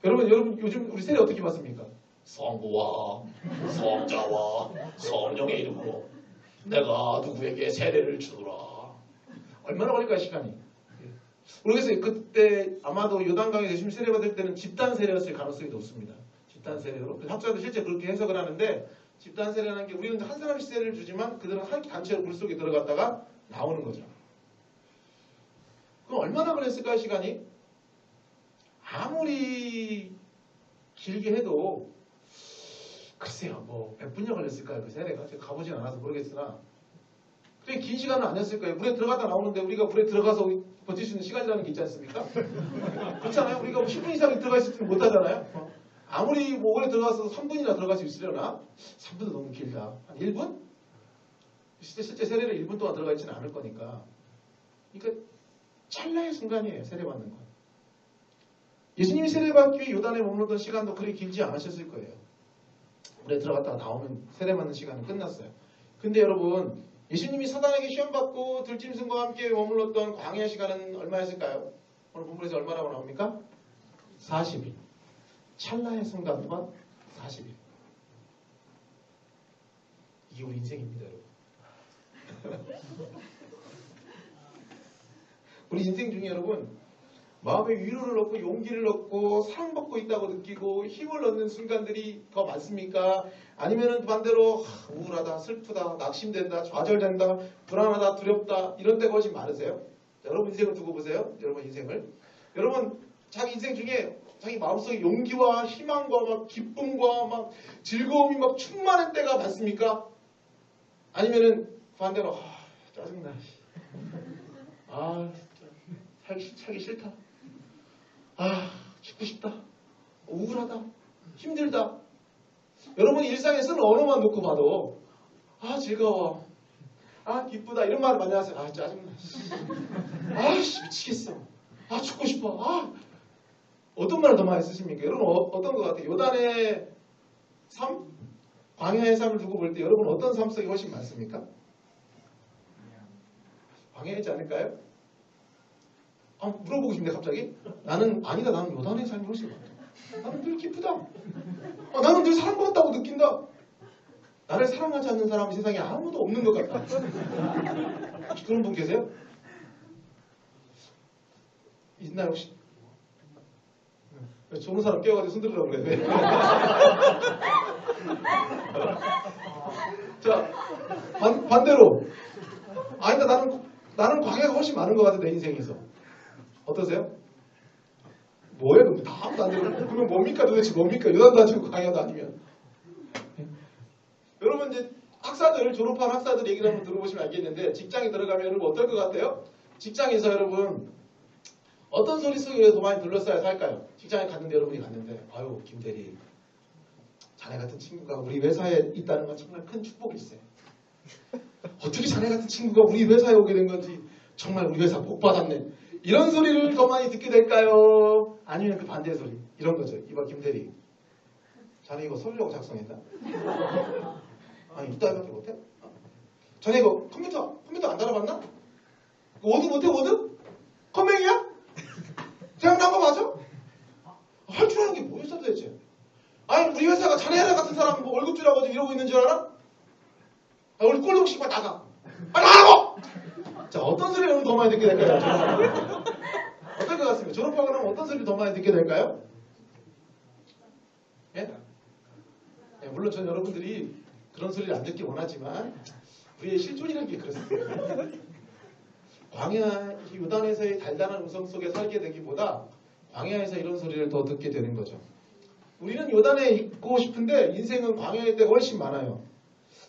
여러분 요즘 우리 세례 어떻게 받습니까? 성부와 성자와 성령의 이름으로 내가 누구에게 세례를 주노라. 얼마나 걸릴까요, 시간이? 모르겠어요. 그때 아마도 요단강에서 예수님 세례받을 때는 집단 세례였을 가능성이 높습니다. 집단 세례로. 학자도 실제 그렇게 해석을 하는데 집단 세례라는 게 우리는 한 사람씩 세례를 주지만 그들은 한 단체로 물속에 들어갔다가 나오는 거죠. 그럼 얼마나 걸렸을까요, 시간이? 아무리 길게 해도 글쎄요, 뭐 몇 분여 걸렸을까요, 그 세례가? 제가 가보진 않아서 모르겠으나 그게 긴 시간은 아니었을 거예요. 물에 들어갔다 나오는데 우리가 물에 들어가서 버틸 수 있는 시간이라는 게 있지 않습니까? 그렇잖아요. 우리가 10분 이상 들어가 있을지는 못하잖아요. 아무리 뭐 오래 들어가서 3분이나 들어갈 수 있으려나? 3분도 너무 길다. 한 1분? 실제 세례를 1분 동안 들어가 있지는 않을 거니까. 그러니까 찰나의 순간이에요. 세례받는 건. 예수님이 세례받기 위해 요단에 머물렀던 시간도 그리 길지 않으셨을 거예요. 물에 들어갔다가 나오면 세례받는 시간은 끝났어요. 근데 여러분, 예수님이 사단에게 시험받고 들짐승과 함께 머물렀던 광야 시간은 얼마였을까요? 오늘 본문에서 얼마라고 나옵니까? 40일. 찰나의 순간 동안 40일. 이게 우리 인생입니다, 여러분. 우리 인생 중에 여러분, 마음에 위로를 얻고 용기를 얻고 사랑받고 있다고 느끼고 힘을 얻는 순간들이 더 많습니까? 아니면은 반대로 우울하다, 슬프다, 낙심된다, 좌절된다, 불안하다, 두렵다 이런 때가 훨씬 많으세요? 여러분 인생을 두고 보세요. 여러분 인생을. 여러분 자기 인생 중에 자기 마음속에 용기와 희망과 막 기쁨과 막 즐거움이 막 충만한 때가 많습니까? 아니면은 반대로 짜증나. 살기 싫다. 죽고 싶다. 우울하다. 힘들다. 여러분이 일상에 쓰는 언어만 놓고 봐도 즐거워. 기쁘다. 이런 말을 많이 하세요. 짜증나. 미치겠어. 죽고 싶어. 어떤 말을 더 많이 쓰십니까? 여러분 어떤 것 같아요? 요단의 삶? 광야의 삶을 두고 볼 때 여러분 어떤 삶 속이 훨씬 많습니까? 광야이지 않을까요? 물어보고 싶네 갑자기. 나는 요단의 삶이 훨씬 많다. 나는 늘 기쁘다. 나는 늘 사랑받았다고 느낀다. 나를 사랑하지 않는 사람이 세상에 아무도 없는 것 같다. 혹시 그런 분 계세요? 있나요 혹시? 좋은 사람 깨워가지고 손들으라고 그래. 자, 반대로. 나는 광야가 훨씬 많은 것 같아, 내 인생에서. 어떠세요? 뭐예요? 그럼 다 아무도 안 되고. 그러면 뭡니까 도대체 뭡니까? 요단도 아니고 광야도 아니면. 여러분 이제 졸업한 학사들 얘기를 한번 들어보시면 알겠는데 직장에 들어가면 여러분 어떨 것 같아요? 직장에서 여러분 어떤 소리 속에 더 많이 둘러싸여 살까요? 직장에 갔는데 여러분이 갔는데 김대리 자네 같은 친구가 우리 회사에 있다는 건 정말 큰 축복일세. 어떻게 자네 같은 친구가 우리 회사에 오게 된 건지 정말 우리 회사 복 받았네. 이런 소리를 더 많이 듣게 될까요? 아니면 그 반대의 소리 이런 거죠. 이봐 김대리 자네 이거 서류라고 작성했나? 이따위밖에 못해? 자네 이거 컴퓨터 안 달아봤나? 워드 못해 워드? 컴맹이야? 대학 나온 거 맞아? 할 줄 아는 게 뭐였어 도대체? 우리 회사가 자네 회사 같은 사람 뭐 월급 주라고 이러고 있는 줄 알아? 우리 꼴도 혹시 나가. 나가라고! 자, 어떤 소리를 더 많이 듣게 될까요? 어떨 것 같습니까? 졸업하고 나면 어떤 소리를 더 많이 듣게 될까요? 예? 물론 전 여러분들이 그런 소리를 안 듣기 원하지만 우리의 실존이라는 게 그렇습니다. 광야, 요단에서의 달달한 음성 속에 살게 되기보다 광야에서 이런 소리를 더 듣게 되는 거죠. 우리는 요단에 있고 싶은데 인생은 광야일 때가 훨씬 많아요.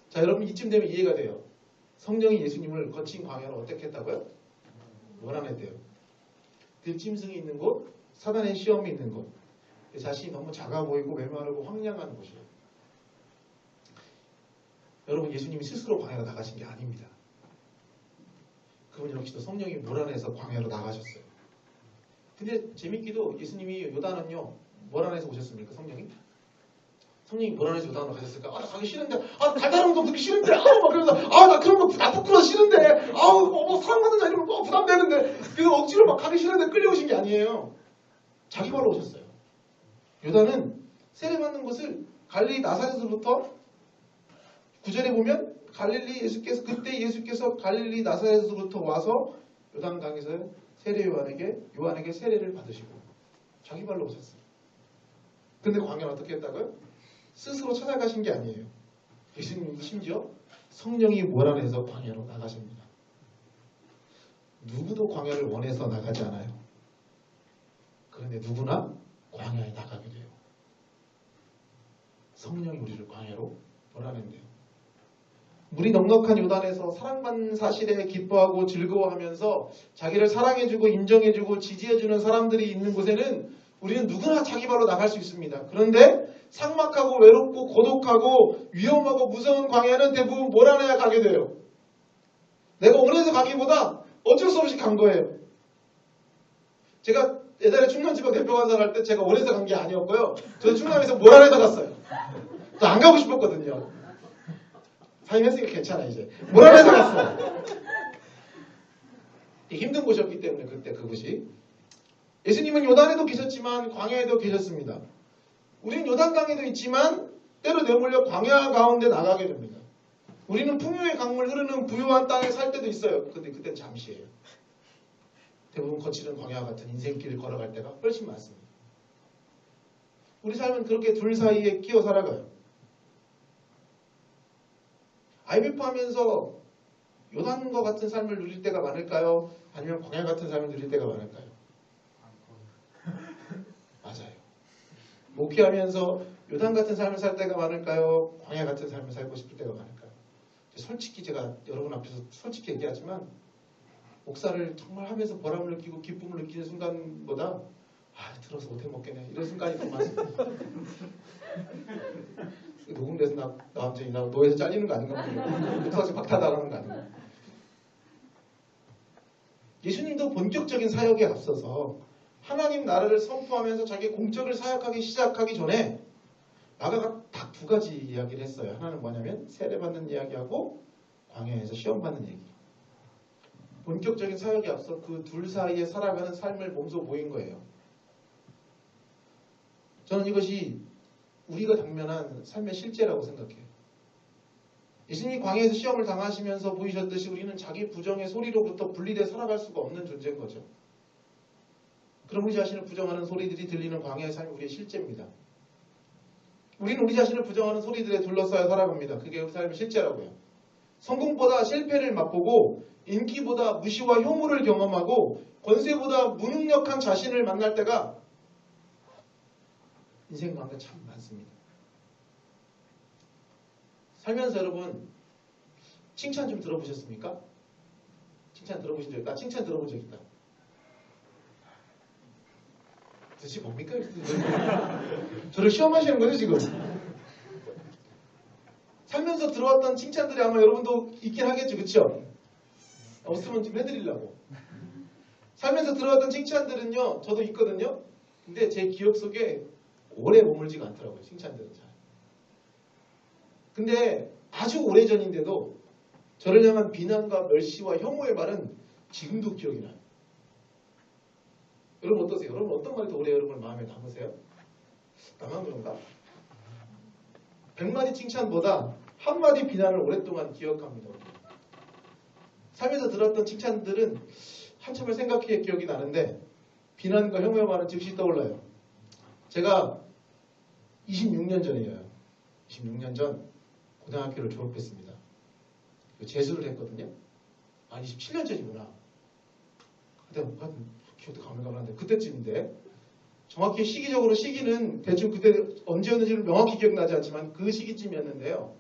자, 여러분 이쯤 되면 이해가 돼요. 성령이 예수님을 거친 광야를 어떻게 했다고요? 원하냈대요. 들짐승이 있는 곳, 사단의 시험이 있는 곳, 자신이 너무 작아 보이고 메마르고 황량한 곳이에요. 여러분 예수님이 스스로 광야로 나가신 게 아닙니다. 그분 역시도 성령이 몰아내서 광야로 나가셨어요. 근데 재밌기도 예수님이 요단은요 뭘 안에서 오셨습니까? 성령이 뭘 안에서 요단으로 가셨을까? 나 가기 싫은데, 달달한 거 듣기 싫은데, 막 그러면서, 나 그런 거 부끄러워 싫은데, 사랑받는 자 이런 거 부담되는데, 그래서 억지로 막 가기 싫은데 끌려오신 게 아니에요. 자기 발로 오셨어요. 요단은 세례받는 곳을 갈릴리 나사렛으로부터 9절에 보면 그때 예수께서 갈릴리 나사렛으로부터 와서 요단강에서 세례 요한에게 세례를 받으시고 자기 발로 오셨어요. 근데 광야는 어떻게 했다고요? 스스로 찾아가신 게 아니에요. 예수님이 심지어 성령이 몰아내서 광야로 나가십니다. 누구도 광야를 원해서 나가지 않아요. 그런데 누구나 광야에 나가게 돼요. 성령이 우리를 광야로 몰아낸대요. 물이 넉넉한 요단에서 사랑받는 사실에 기뻐하고 즐거워하면서 자기를 사랑해주고 인정해주고 지지해주는 사람들이 있는 곳에는 우리는 누구나 자기 발로 나갈 수 있습니다. 그런데 삭막하고 외롭고 고독하고 위험하고 무서운 광야는 대부분 몰아내야 가게 돼요. 내가 원해서 가기보다 어쩔 수 없이 간 거예요. 제가 예전에 충남지방 대표관사 할 때 제가 원해서 간 게 아니었고요. 저는 충남에서 몰아내서 갔어요. 저 안 가고 싶었거든요. 사임했으니까 괜찮아 이제. 몰아내서 갔어요. 힘든 곳이었기 때문에 그때 그곳이. 예수님은 요단에도 계셨지만 광야에도 계셨습니다. 우리는 요단강에도 있지만 때로 내몰려 광야 가운데 나가게 됩니다. 우리는 풍요의 강물 흐르는 부유한 땅에 살 때도 있어요. 근데 그땐 잠시예요. 대부분 거칠은 광야 같은 인생길을 걸어갈 때가 훨씬 많습니다. 우리 삶은 그렇게 둘 사이에 끼어 살아가요. IMF 하면서 요단과 같은 삶을 누릴 때가 많을까요? 아니면 광야 같은 삶을 누릴 때가 많을까요? 맞아요. 목회하면서 요단 같은 삶을 살 때가 많을까요? 광야 같은 삶을 살고 싶을 때가 많을까요? 솔직히 제가 여러분 앞에서 솔직히 얘기하지만 목사를 정말 하면서 보람을 느끼고 기쁨을 느끼는 순간보다 들어서 못해 먹겠네 이런 순간이 더 많습니다. 녹음돼서 나 완전히 노예에서 잘리는 거 아닌가? 목사지 박탈당하는 거 아닌가? 예수님도 본격적인 사역에 앞서서 하나님 나라를 선포하면서 자기 공적을 사역하기 시작하기 전에 마가가 딱 두 가지 이야기를 했어요. 하나는 뭐냐면 세례받는 이야기하고 광야에서 시험받는 얘기. 본격적인 사역에 앞서 그 둘 사이에 살아가는 삶을 몸소 보인 거예요. 저는 이것이 우리가 당면한 삶의 실제라고 생각해요. 예수님이 광야에서 시험을 당하시면서 보이셨듯이 우리는 자기 부정의 소리로부터 분리돼 살아갈 수가 없는 존재인 거죠. 그럼 우리 자신을 부정하는 소리들이 들리는 광야의 삶이 우리의 실제입니다. 우리는 우리 자신을 부정하는 소리들에 둘러싸여 살아갑니다. 그게 우리 삶의 실제라고요. 성공보다 실패를 맛보고 인기보다 무시와 혐오를 경험하고 권세보다 무능력한 자신을 만날 때가 인생 가운데 참 많습니다. 살면서 여러분 칭찬 좀 들어보셨습니까? 칭찬 들어보신 적 있다? 칭찬 들어본 적 있다. 도대체 뭡니까? 저를 시험하시는 거죠 지금? 살면서 들어왔던 칭찬들이 아마 여러분도 있긴 하겠죠. 그렇죠? 없으면 좀 해드리려고. 살면서 들어왔던 칭찬들은요. 저도 있거든요. 근데 제 기억 속에 오래 머물지가 않더라고요. 칭찬들은 잘. 근데 아주 오래전인데도 저를 향한 비난과 멸시와 혐오의 말은 지금도 기억이 나요. 여러분 어떠세요? 여러분 어떤 말이 더 오래 여러분 마음에 남으세요? 나만 그런가? 100마디 칭찬보다 한마디 비난을 오랫동안 기억합니다. 삶에서 들었던 칭찬들은 한참을 생각해 기억이 나는데 비난과 혐오의 말은 즉시 떠올라요. 제가 26년 전이에요. 26년 전 고등학교를 졸업했습니다. 재수를 했거든요. 27년 전이구나. 그때 기억도 가물가물한데 그때쯤인데 정확히 시기적으로 시기는 대충 그때 언제였는지는 명확히 기억나지 않지만 그 시기쯤이었는데요.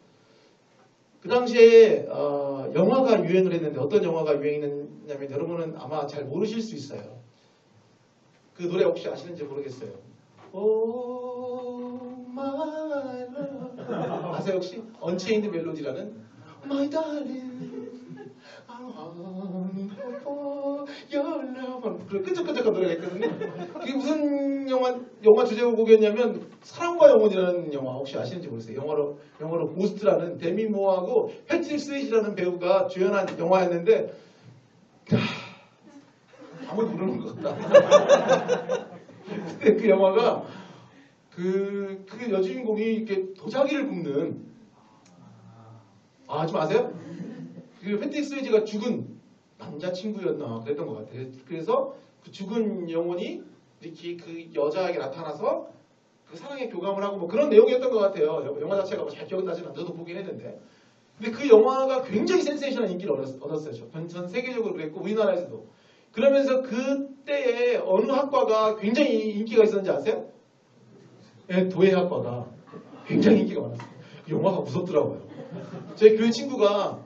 그 당시에 영화가 유행을 했는데 어떤 영화가 유행했냐면 여러분은 아마 잘 모르실 수 있어요. 그 노래 혹시 아시는지 모르겠어요. Oh my love 아세요 혹시? Unchained Melody라는 My darling I'm for your love 그런 끈적끈적한 노래가 있거든요. 그게 무슨 영화 주제곡이었냐면 사랑과 영혼이라는 영화 혹시 아시는지 모르겠어요. 영어로 고스트라는 데미 모어하고 패트릭 스웨이지라는 배우가 주연한 영화였는데 아무도 모르는 것 같다. 근데 그 영화가 그 여주인공이 이렇게 도자기를 굽는 좀 아세요? 그 패트릭 스웨이지가 죽은 남자친구였나 그랬던 것 같아요. 그래서 그 죽은 영혼이 이렇게 그 여자에게 나타나서 그 사랑에 교감을 하고 뭐 그런 내용이었던 것 같아요. 영화 자체가 뭐 잘 기억은 나지는 않아도 보긴 했는데. 근데 그 영화가 굉장히 센세이션한 인기를 얻었어요. 전 세계적으로 그랬고 우리나라에서도. 그러면서 그때에 어느 학과가 굉장히 인기가 있었는지 아세요? 네, 도예학과가 굉장히 인기가 많았어요. 그 영화가 무섭더라고요. 제 교회 친구가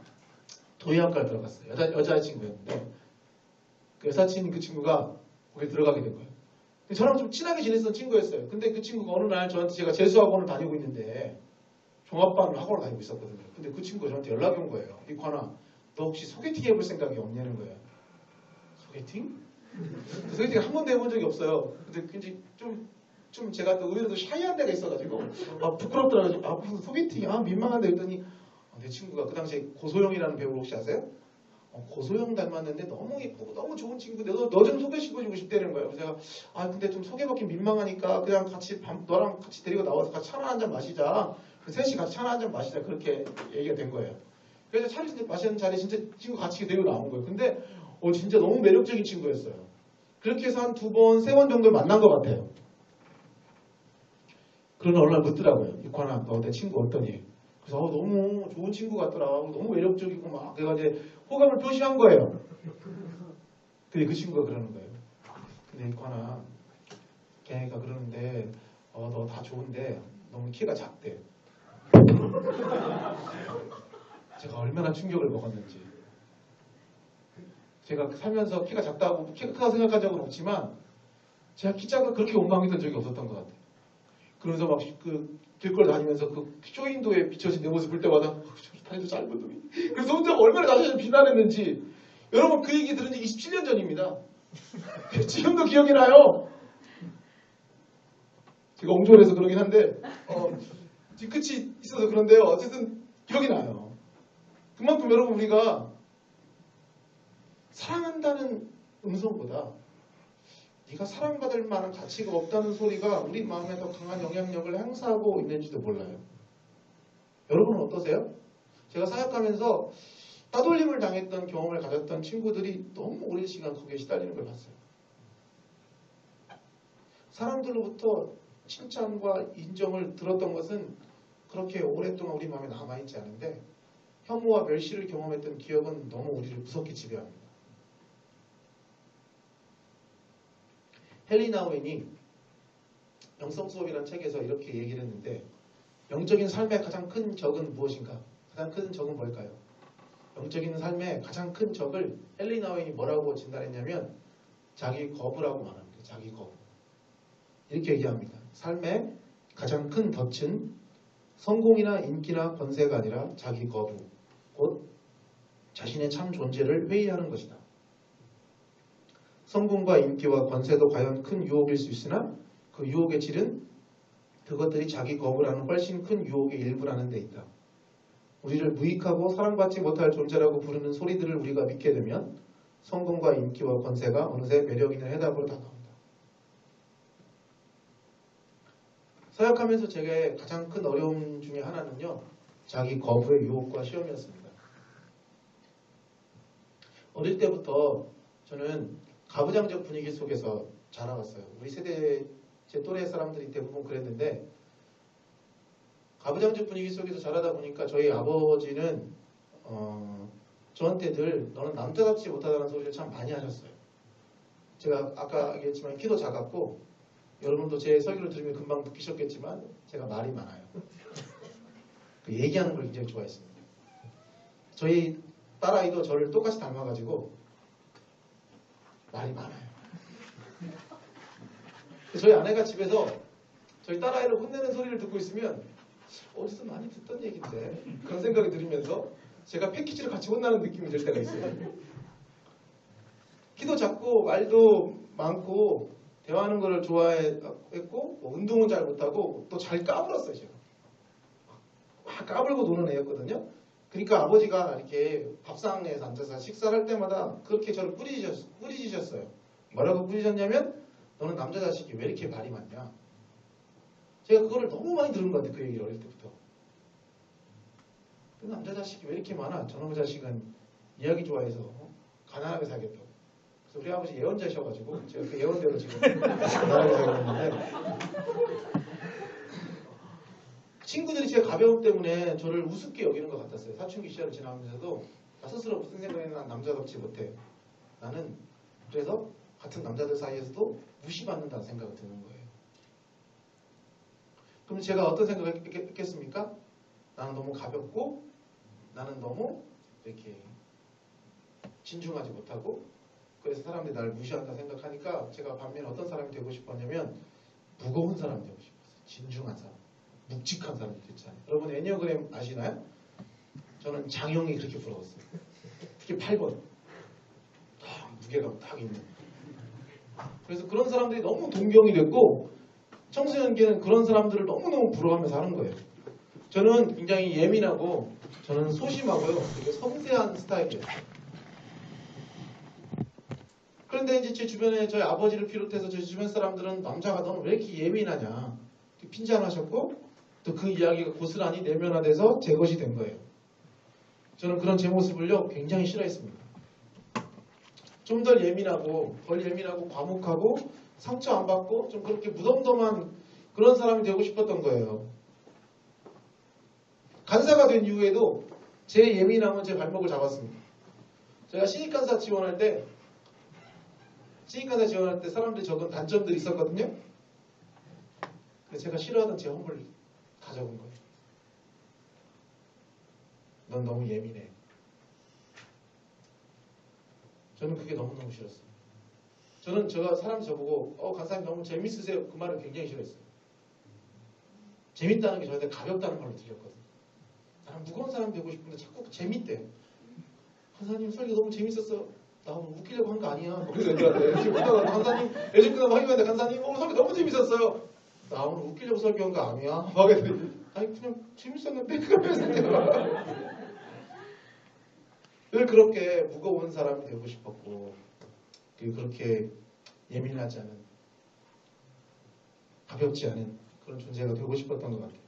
도예학과에 들어갔어요. 여자친구였는데 그 여사친 그 친구가 거기 들어가게 된 거예요. 저랑 좀 친하게 지냈던 친구였어요. 근데 그 친구가 어느 날 저한테 제가 재수학원을 다니고 있는데 종합반 학원을 다니고 있었거든요. 근데 그 친구가 저한테 연락이 온 거예요. 이관아, 너 혹시 소개팅 해볼 생각이 없냐는 거예요. 소개팅? 소개팅 한 번도 해본 적이 없어요. 근데 굉장히 좀 제가 또 의외로 샤이한 데가 있어가지고 부끄럽더라고요. 무슨 소개팅? 민망한데 했더니 내 친구가 그 당시에 고소영이라는 배우를 혹시 아세요? 고소영 닮았는데 너무 예쁘고 너무 좋은 친구인데 너 좀 소개시켜주고 싶다는 거예요. 그래서 제가 근데 좀 소개받기 민망하니까 그냥 같이 너랑 같이 데리고 나와서 같이 차나 한잔 마시자. 셋이 같이 차나 한잔 마시자. 그렇게 얘기가 된 거예요. 그래서 차를 마시는 자리에 진짜 친구 같이 데리고 나온 거예요. 근데 진짜 너무 매력적인 친구였어요. 그렇게 해서 한 2번, 3번 정도를 만난 것 같아요. 그러나 어느 날 묻더라고요. 이관아, 너 내 친구 어떠니? 그래서 너무 좋은 친구 같더라. 너무 매력적이고 막 내가 이제 호감을 표시한 거예요. 근데 그 친구가 그러는 거예요. 근데 이관아, 걔가 그러는데 너 다 좋은데 너무 키가 작대. 제가 얼마나 충격을 먹었는지. 제가 살면서 키가 작다고 키가 크다고 생각한 적은 없지만 제가 키 작아 그렇게 원망했던 적이 없었던 것 같아요. 그러면서 막 그 길거리 다니면서 그 쇼윈도에 비춰진 내 모습 볼 때마다 다리도 짧은 놈이. 그래서 혼자 얼마나 자신을 비난했는지. 여러분 그 얘기 들은 지 27년 전입니다. 지금도 기억이 나요. 제가 옹졸해서 그러긴 한데 뒤끝이 있어서 그런데요. 어쨌든 기억이 나요. 그만큼 여러분 우리가 사랑한다는 음성보다 네가 사랑받을 만한 가치가 없다는 소리가 우리 마음에 더 강한 영향력을 행사하고 있는지도 몰라요. 여러분은 어떠세요? 제가 사역하면서 따돌림을 당했던 경험을 가졌던 친구들이 너무 오랜 시간 거기에 시달리는 걸 봤어요. 사람들로부터 칭찬과 인정을 들었던 것은 그렇게 오랫동안 우리 마음에 남아있지 않은데 혐오와 멸시를 경험했던 기억은 너무 우리를 무섭게 지배합니다. 헨리 나우엔이 영성 수업이라는 책에서 이렇게 얘기를 했는데 영적인 삶의 가장 큰 적은 무엇인가? 가장 큰 적은 뭘까요? 영적인 삶의 가장 큰 적을 헨리 나우엔이 뭐라고 진단했냐면 자기 거부라고 말합니다. 자기 거부. 이렇게 얘기합니다. 삶의 가장 큰 덫은 성공이나 인기나 권세가 아니라 자기 거부, 곧 자신의 참 존재를 회의하는 것이다. 성공과 인기와 권세도 과연 큰 유혹일 수 있으나 그 유혹의 질은 그것들이 자기 거부라는 훨씬 큰 유혹의 일부라는 데 있다. 우리를 무익하고 사랑받지 못할 존재라고 부르는 소리들을 우리가 믿게 되면 성공과 인기와 권세가 어느새 매력 있는 해답으로 다가온다. 사역하면서 제게 가장 큰 어려움 중에 하나는요. 자기 거부의 유혹과 시험이었습니다. 어릴 때부터 저는 가부장적 분위기 속에서 자라왔어요. 우리 세대 제 또래 사람들이 대부분 그랬는데 가부장적 분위기 속에서 자라다 보니까 저희 아버지는 저한테 늘 너는 남자답지 못하다는 소리를 참 많이 하셨어요. 제가 아까 얘기했지만 키도 작았고 여러분도 제 설교를 들으면 금방 느끼셨겠지만 제가 말이 많아요. 그 얘기하는 걸 굉장히 좋아했습니다. 저희 딸아이도 저를 똑같이 닮아가지고 말이 많아요. 저희 아내가 집에서 저희 딸아이를 혼내는 소리를 듣고 있으면 어디서 많이 듣던 얘기인데 그런 생각이 들으면서 제가 패키지를 같이 혼나는 느낌이 들 때가 있어요. 키도 작고 말도 많고 대화하는 거를 좋아했고 운동은 잘 못하고 또 잘 까불었어요. 제가 막 까불고 노는 애였거든요. 그러니까 아버지가 이렇게 밥상에서 앉아서 식사를 할 때마다 그렇게 저를 꾸짖으셨어요. 뭐라고 꾸짖으셨냐면 너는 남자 자식이 왜 이렇게 말이 많냐. 제가 그거를 너무 많이 들은 것 같아요. 그 얘기를 어릴 때부터. 남자 자식이 왜 이렇게 많아. 저놈의 자식은 이야기 좋아해서 가난하게 살겠다고. 그래서 우리 아버지 예언자셔가지고 제가 그 예언대로 지금 가난하게 살고 있는데 친구들이 제 가벼움 때문에 저를 우습게 여기는 것 같았어요. 사춘기 시절을 지나면서도 나 스스로 무슨 생각에는 난 남자답지 못해. 나는 그래서 같은 남자들 사이에서도 무시받는다는 생각이 드는 거예요. 그럼 제가 어떤 생각을 했겠습니까? 나는 너무 가볍고 나는 너무 이렇게 진중하지 못하고 그래서 사람들이 나를 무시한다 생각하니까 제가 반면에 어떤 사람이 되고 싶었냐면 무거운 사람이 되고 싶었어요. 진중한 사람, 묵직한 사람이 됐잖아요. 여러분 애니어그램 아시나요? 저는 장형이 그렇게 부러웠어요. 특히 8번 딱 무게감 딱 있는. 그래서 그런 사람들이 너무 동경이 됐고 청소년기에는 그런 사람들을 너무너무 부러워하면서 하는 거예요. 저는 굉장히 예민하고 저는 소심하고요. 되게 섬세한 스타일이에요. 그런데 이제 제 주변에 저희 아버지를 비롯해서 제 주변 사람들은 남자가 너는 왜 이렇게 예민하냐 핀잔하셨고 또 그 이야기가 고스란히 내면화돼서 제 것이 된 거예요. 저는 그런 제 모습을요 굉장히 싫어했습니다. 좀 덜 예민하고 과묵하고 상처 안 받고 좀 그렇게 무덤덤한 그런 사람이 되고 싶었던 거예요. 간사가 된 이후에도 제 예민함은 제 발목을 잡았습니다. 제가 신입간사 지원할 때 사람들이 적은 단점들이 있었거든요. 그래서 제가 싫어하던 제 험을 다 적은 거예요. 넌 너무 예민해. 저는 그게 너무너무 싫었어요. 제가 사람이 저보고 간사님 너무 재밌으세요. 그 말을 굉장히 싫어했어요. 재밌다는 게 저한테 가볍다는 말로 들렸거든요. 나는 무거운 사람 되고 싶은데 자꾸 재밌대. 간사님 설교 너무 재밌었어. 나 오늘 웃기려고 한 거 아니야. 그래서 애들한테 간사님 예전 끝나고 하기만 간사님 오늘 설교 너무 재밌었어요. 나 오늘 웃기려고 설교한 거 아니야. 막 애들이 아니 그냥 재밌었는데 늘 그렇게 무거운 사람이 되고 싶었고 그렇게 예민하지 않은 가볍지 않은 그런 존재가 되고 싶었던 것 같아요.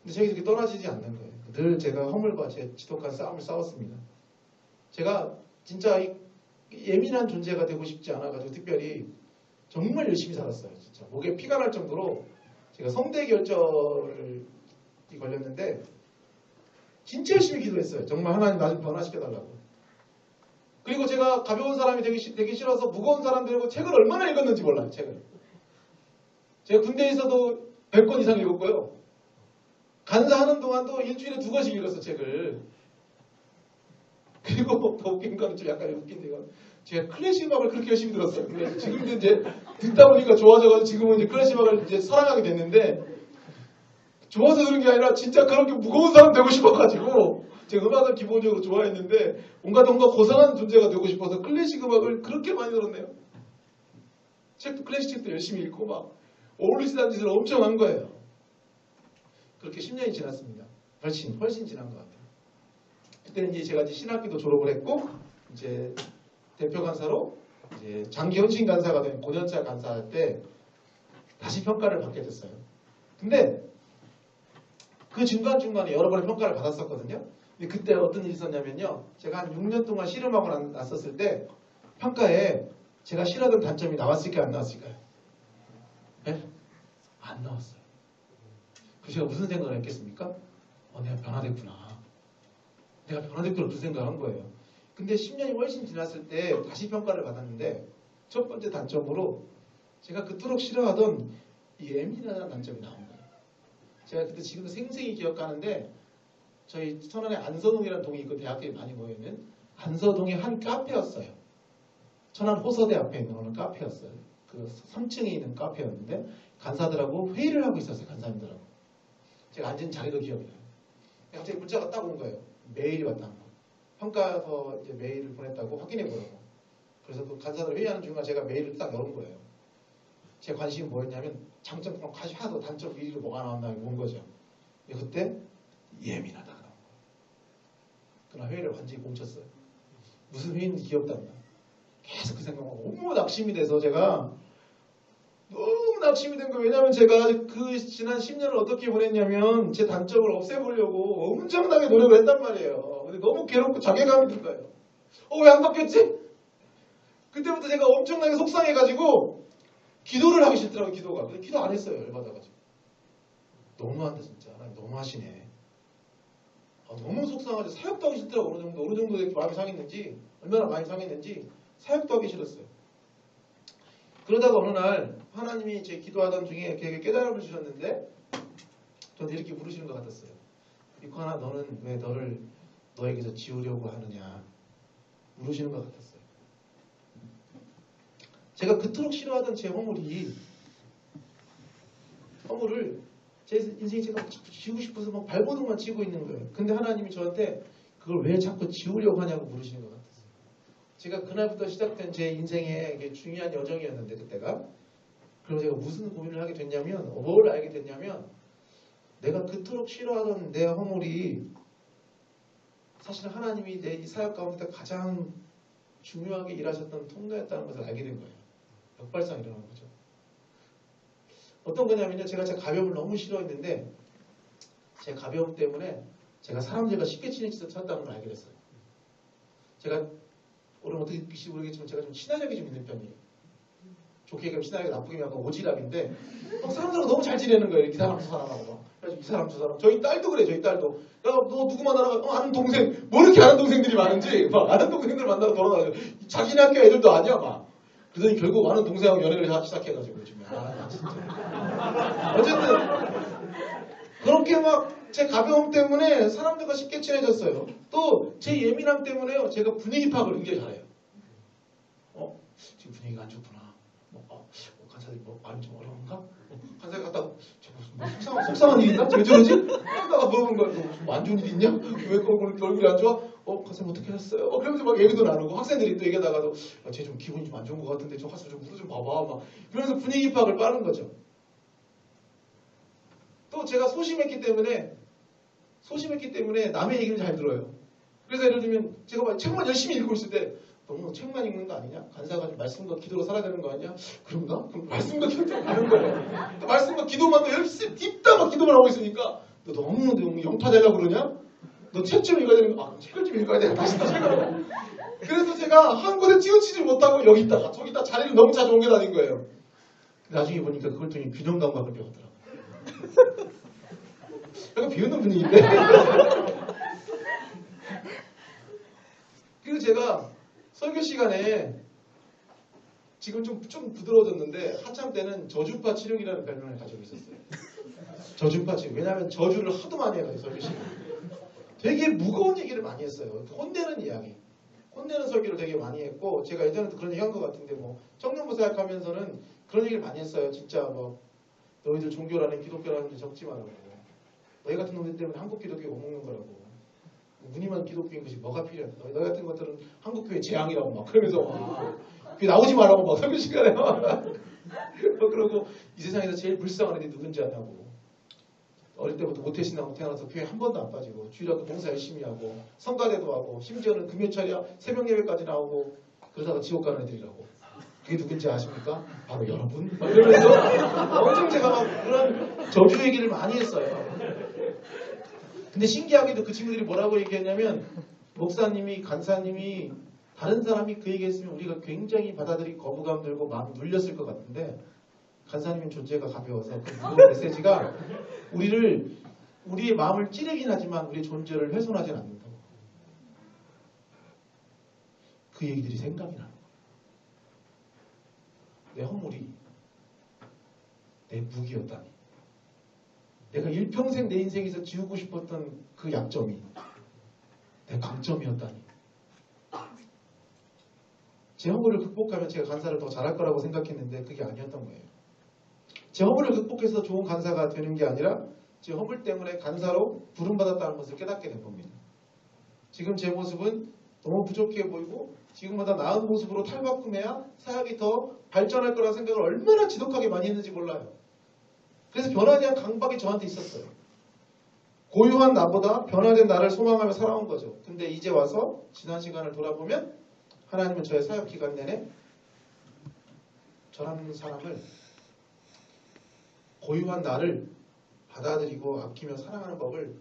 근데 제가 이렇게 떨어지지 않는 거예요. 늘 제가 허물과 제 지독한 싸움을 싸웠습니다. 제가 진짜 예민한 존재가 되고 싶지 않아가지고 특별히 정말 열심히 살았어요. 진짜 목에 피가 날 정도로 제가 성대결절이 걸렸는데 진짜 열심히 기도했어요. 정말 하나님 나 좀 변화시켜달라고. 그리고 제가 가벼운 사람이 되기 싫어서 무거운 사람 되려고 책을 얼마나 읽었는지 몰라요. 책을. 제가 군대에서도 100권 이상 읽었고요. 간사하는 동안도 일주일에 2권씩 읽었어 책을. 그리고 더 웃긴 거는 좀 약간 웃긴데요. 제가 클래식 음악을 그렇게 열심히 들었어요. 근데 지금도 이제 듣다 보니까 좋아져가지고 지금은 이제 클래식 음악을 이제 사랑하게 됐는데 좋아서 들은 게 아니라 진짜 그렇게 무거운 사람 되고 싶어가지고 제가 음악을 기본적으로 좋아했는데 뭔가 고상한 존재가 되고 싶어서 클래식 음악을 그렇게 많이 들었네요. 클래식 책도 열심히 읽고 막 어울리지는 짓을 엄청 한 거예요. 그렇게 10년이 지났습니다. 훨씬 지난 것 같아요. 그때는 이제 제가 신학기도 졸업을 했고 이제 대표 간사로 이제 장기 헌신 간사가 된 5년차 간사할 때 다시 평가를 받게 됐어요. 근데 그 중간중간에 여러 번의 평가를 받았었거든요. 근데 그때 어떤 일이 있었냐면요. 제가 한 6년 동안 씨름하고 났었을 때 평가에 제가 싫어하던 단점이 나왔을까요? 안 나왔을까요? 네? 안 나왔어요. 그래서 제가 무슨 생각을 했겠습니까? 내가 변화됐구나. 내가 변화됐구나 무슨 생각을 한 거예요. 근데 10년이 훨씬 지났을 때 다시 평가를 받았는데 첫 번째 단점으로 제가 그토록 싫어하던 이 예민한 단점이 나온 거예요. 제가 그때 지금도 생생히 기억하는데 저희 천안에 안서동이라는 동이 있고 대학교에 많이 모여있는 안서동의 한 카페였어요. 천안 호서대 앞에 있는 어느 카페였어요. 그 3층에 있는 카페였는데 간사들하고 회의를 하고 있었어요. 간사님들하고. 제가 앉은 자리도 기억이 나요. 갑자기 문자가 딱 온 거예요. 메일이 왔다는 거. 평가서 이제 메일을 보냈다고 확인해 보라고. 그래서 그 간사들 회의하는 중간 제가 메일을 딱 열은 거예요. 제 관심이 뭐였냐면 장점 하나도 단점 1위로 뭐가 나왔나 본 거죠. 그때 예민하다가 나온 거예요. 그날 회의를 완전히 멈췄어요. 무슨 회의인지 기억도 안 나. 계속 그 생각하고 너무 낙심이 돼서 제가 너무 낙심이 된 거예요. 왜냐하면 제가 그 지난 10년을 어떻게 보냈냐면 제 단점을 없애보려고 엄청나게 노력을 했단 말이에요. 근데 너무 괴롭고 자괴감이 든 거예요. 왜 안 바뀌었지? 그때부터 제가 엄청나게 속상해가지고 기도를 하기 싫더라고요. 기도가. 근데 기도 안 했어요. 열받아가지고. 너무한다 진짜. 하나님 너무하시네. 너무 속상하지. 사역도 하기 싫더라고. 어느 정도 이렇게 마음이 상했는지, 얼마나 많이 상했는지 사역도 하기 싫었어요. 그러다가 어느 날 하나님이 제 기도하던 중에 걔에게 깨달음을 주셨는데 저는 이렇게 부르시는 것 같았어요. 이코나 너는 왜 너를 너에게서 지우려고 하느냐 물으시는 것 같았어요. 제가 그토록 싫어하던 제 허물을 제 인생이 제가 자꾸 지우고 싶어서 막 발버둥만 치고 있는 거예요. 근데 하나님이 저한테 그걸 왜 자꾸 지우려고 하냐고 물으시는 것 같았어요. 제가 그날부터 시작된 제 인생의 중요한 여정이었는데 그때가. 그럼 제가 무슨 고민을 하게 됐냐면 뭘 알게 됐냐면 내가 그토록 싫어하던 내 허물이 사실 하나님이 내 이 사역 가운데 가장 중요하게 일하셨던 통로였다는 것을 알게 된 거예요. 역발상 일어난 거죠. 어떤 거냐면요. 제가 제 가벼움을 너무 싫어했는데 제 가벼움 때문에 제가 사람들과 쉽게 친해지서 찾았다는 걸 알게 됐어요. 제가 오늘 어떻게 느낄지 모르겠지만 제가 좀 친화력이 좀 있는 편이에요. 좋게 얘기하면 친화력이 나쁘게 얘기하면 오지랖인데 사람들하고 너무 잘 지내는 거예요. 이 사람 저 사람하고. 그래서 이 사람 저 사람. 저희 딸도 그래. 저희 딸도. 야, 너 누구 만나러 아는 동생. 뭐 이렇게 아는 동생들이 많은지 막 아는 동생들 만나러 돌아다녀. 자기네 학교 애들도 아니야 막. 그러더니 결국 아는 동생하고 연애를 시작해가지고 요즘에. 진짜. 어쨌든 그렇게 막 제 가벼움 때문에 사람들과 쉽게 친해졌어요. 또 제 예민함 때문에요. 제가 분위기 파악을 굉장히 잘해요. 지금 분위기가 안 좋구나. 간사들이 말이 좀 어려운가? 간사들 갔다가 무슨 속상한 일 있나? 왜 저러지? 하다가 물어보는 거야. 너 무슨 안 좋은 일 있냐? 왜 얼굴이 안 좋아? 간사님 어떻게 하셨어요? 그러면서 막 얘기도 나누고 학생들이 또 얘기하다가도 쟤 좀 기분이 좀 안 좋은 것 같은데 좀 가서 좀 물어 좀 봐봐. 막 그러면서 분위기 파악을 빠른 거죠. 또 제가 소심했기 때문에 남의 얘기를 잘 들어요. 그래서 예를 들면 제가 막 책만 열심히 읽고 있을 때 너무 책만 읽는 거 아니냐? 간사가 말씀과 기도로 살아야 되는 거 아니냐? 그런가? 그럼 말씀과 기도로 가는 거예요. 또 말씀과 기도만 또 열심히 딥다 막 기도만 하고 있으니까 너 너무 영파되려고 그러냐? 너 책 좀 읽어야 되는 거. 책을 좀 읽어야 돼. 다시 또 책을. 그래서 제가 한 곳에 치우치지 못하고 여기 있다가 저기 있다 자리를 너무 자주 옮겨 다닌 거예요. 나중에 보니까 그걸 통해 균형 감각을 배웠더라고요. 약간 비웃는 분위기인데. 그리고 제가 설교 시간에 지금 좀 부드러워졌는데 한참 때는 저주파 치료기라는 별명을 가지고 있었어요. 저주파 치료. 왜냐하면 저주를 하도 많이 해가지고 설교 시간에. 되게 무거운 얘기를 많이 했어요. 혼내는 이야기. 혼내는 설교를 되게 많이 했고 제가 예전에도 그런 얘기 한 것 같은데 청년부 사역하면서는 그런 얘기를 많이 했어요. 진짜 너희들 종교라는 기독교라는 게 적지 말라고. 너희 같은 놈들 때문에 한국 기독교 못 먹는 거라고. 무늬만 기독교인 것이 뭐가 필요해? 너희 같은 것들은 한국교회 재앙이라고 막 그러면서 교회 나오지 말라고 막 설교 시간에 그러고 이 세상에서 제일 불쌍한 애들이 누군지 아냐고. 어릴 때부터 모태신앙으로 태어나서 교회 한 번도 안 빠지고 주일학교 봉사 열심히 하고 성가대도 하고 심지어는 금요철이야 새벽 예배까지 나오고 그러다가 지옥 가는 애들이라고. 그게 누군지 아십니까? 바로 여러분. 막 이러면서 엄청 제가 막 그런 저주 얘기를 많이 했어요. 근데 신기하게도 그 친구들이 뭐라고 얘기했냐면 목사님이 간사님이 다른 사람이 그 얘기했으면 우리가 굉장히 받아들이기 거부감 들고 마음 눌렸을 것 같은데 간사님은 존재가 가벼워서 그 무거운 메시지가 우리의 마음을 찌르긴 하지만 우리의 존재를 훼손하지는 않는다고. 그 얘기들이 생각이 나는 거예요. 내 허물이 내 무기였다니. 내가 일평생 내 인생에서 지우고 싶었던 그 약점이 내 강점이었다니. 제 허물을 극복하면 제가 간사를 더 잘할 거라고 생각했는데 그게 아니었던 거예요. 제 허물을 극복해서 좋은 간사가 되는 게 아니라 제 허물 때문에 간사로 부름받았다는 것을 깨닫게 된 겁니다. 지금 제 모습은 너무 부족해 보이고 지금보다 나은 모습으로 탈바꿈해야 사역이 더 발전할 거라는 생각을 얼마나 지독하게 많이 했는지 몰라요. 그래서 변화에 대한 강박이 저한테 있었어요. 고유한 나보다 변화된 나를 소망하며 살아온 거죠. 근데 이제 와서 지난 시간을 돌아보면 하나님은 저의 사역 기간 내내 저라는 사람을 고유한 나를 받아들이고 아끼며 사랑하는 법을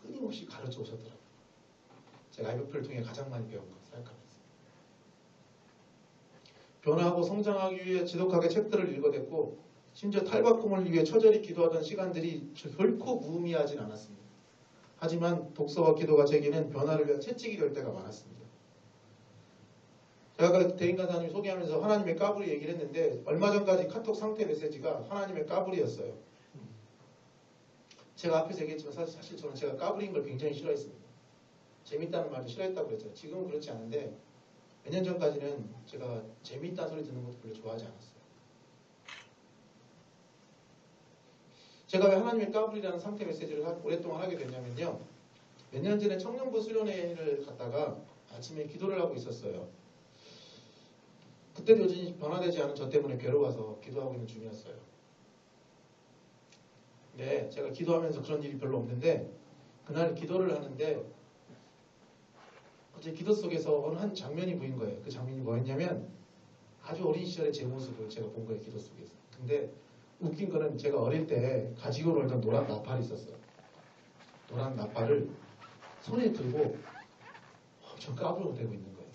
끊임없이 가르쳐 오셨더라고요. 제가 IBF를 통해 가장 많이 배운 것, 사역 변화하고 성장하기 위해 지독하게 책들을 읽어댔고 심지어 탈바꿈을 위해 처절히 기도하던 시간들이 결코 무의미하진 않았습니다. 하지만 독서와 기도가 제게는 변화를 위한 채찍이 될 때가 많았습니다. 제가 아까 대인 간사님 소개하면서 하나님의 까불이 얘기를 했는데 얼마 전까지 카톡 상태 메시지가 하나님의 까불이었어요. 제가 앞에서 얘기했지만 사실 저는 제가 까불인 걸 굉장히 싫어했습니다. 재밌다는 말도 싫어했다고 그랬잖아요. 지금은 그렇지 않은데 몇 년 전까지는 제가 재밌다는 소리 듣는 것도 별로 좋아하지 않았어요. 제가 왜 하나님의 까불이라는 상태 메시지를 오랫동안 하게 됐냐면요. 몇 년 전에 청년부 수련회를 갔다가 아침에 기도를 하고 있었어요. 그때도 여전히 변화되지 않은 저 때문에 괴로워서 기도하고 있는 중이었어요. 네, 제가 기도하면서 그런 일이 별로 없는데 그날 기도를 하는데 제 기도 속에서 어느 한 장면이 보인 거예요. 그 장면이 뭐였냐면 아주 어린 시절의 제 모습을 제가 본 거예요. 기도 속에서. 근데 웃긴 거는 제가 어릴 때 가지고 놀던 노란 나팔이 있었어요. 노란 나팔을 손에 들고 저 까불고 대고 있는 거예요.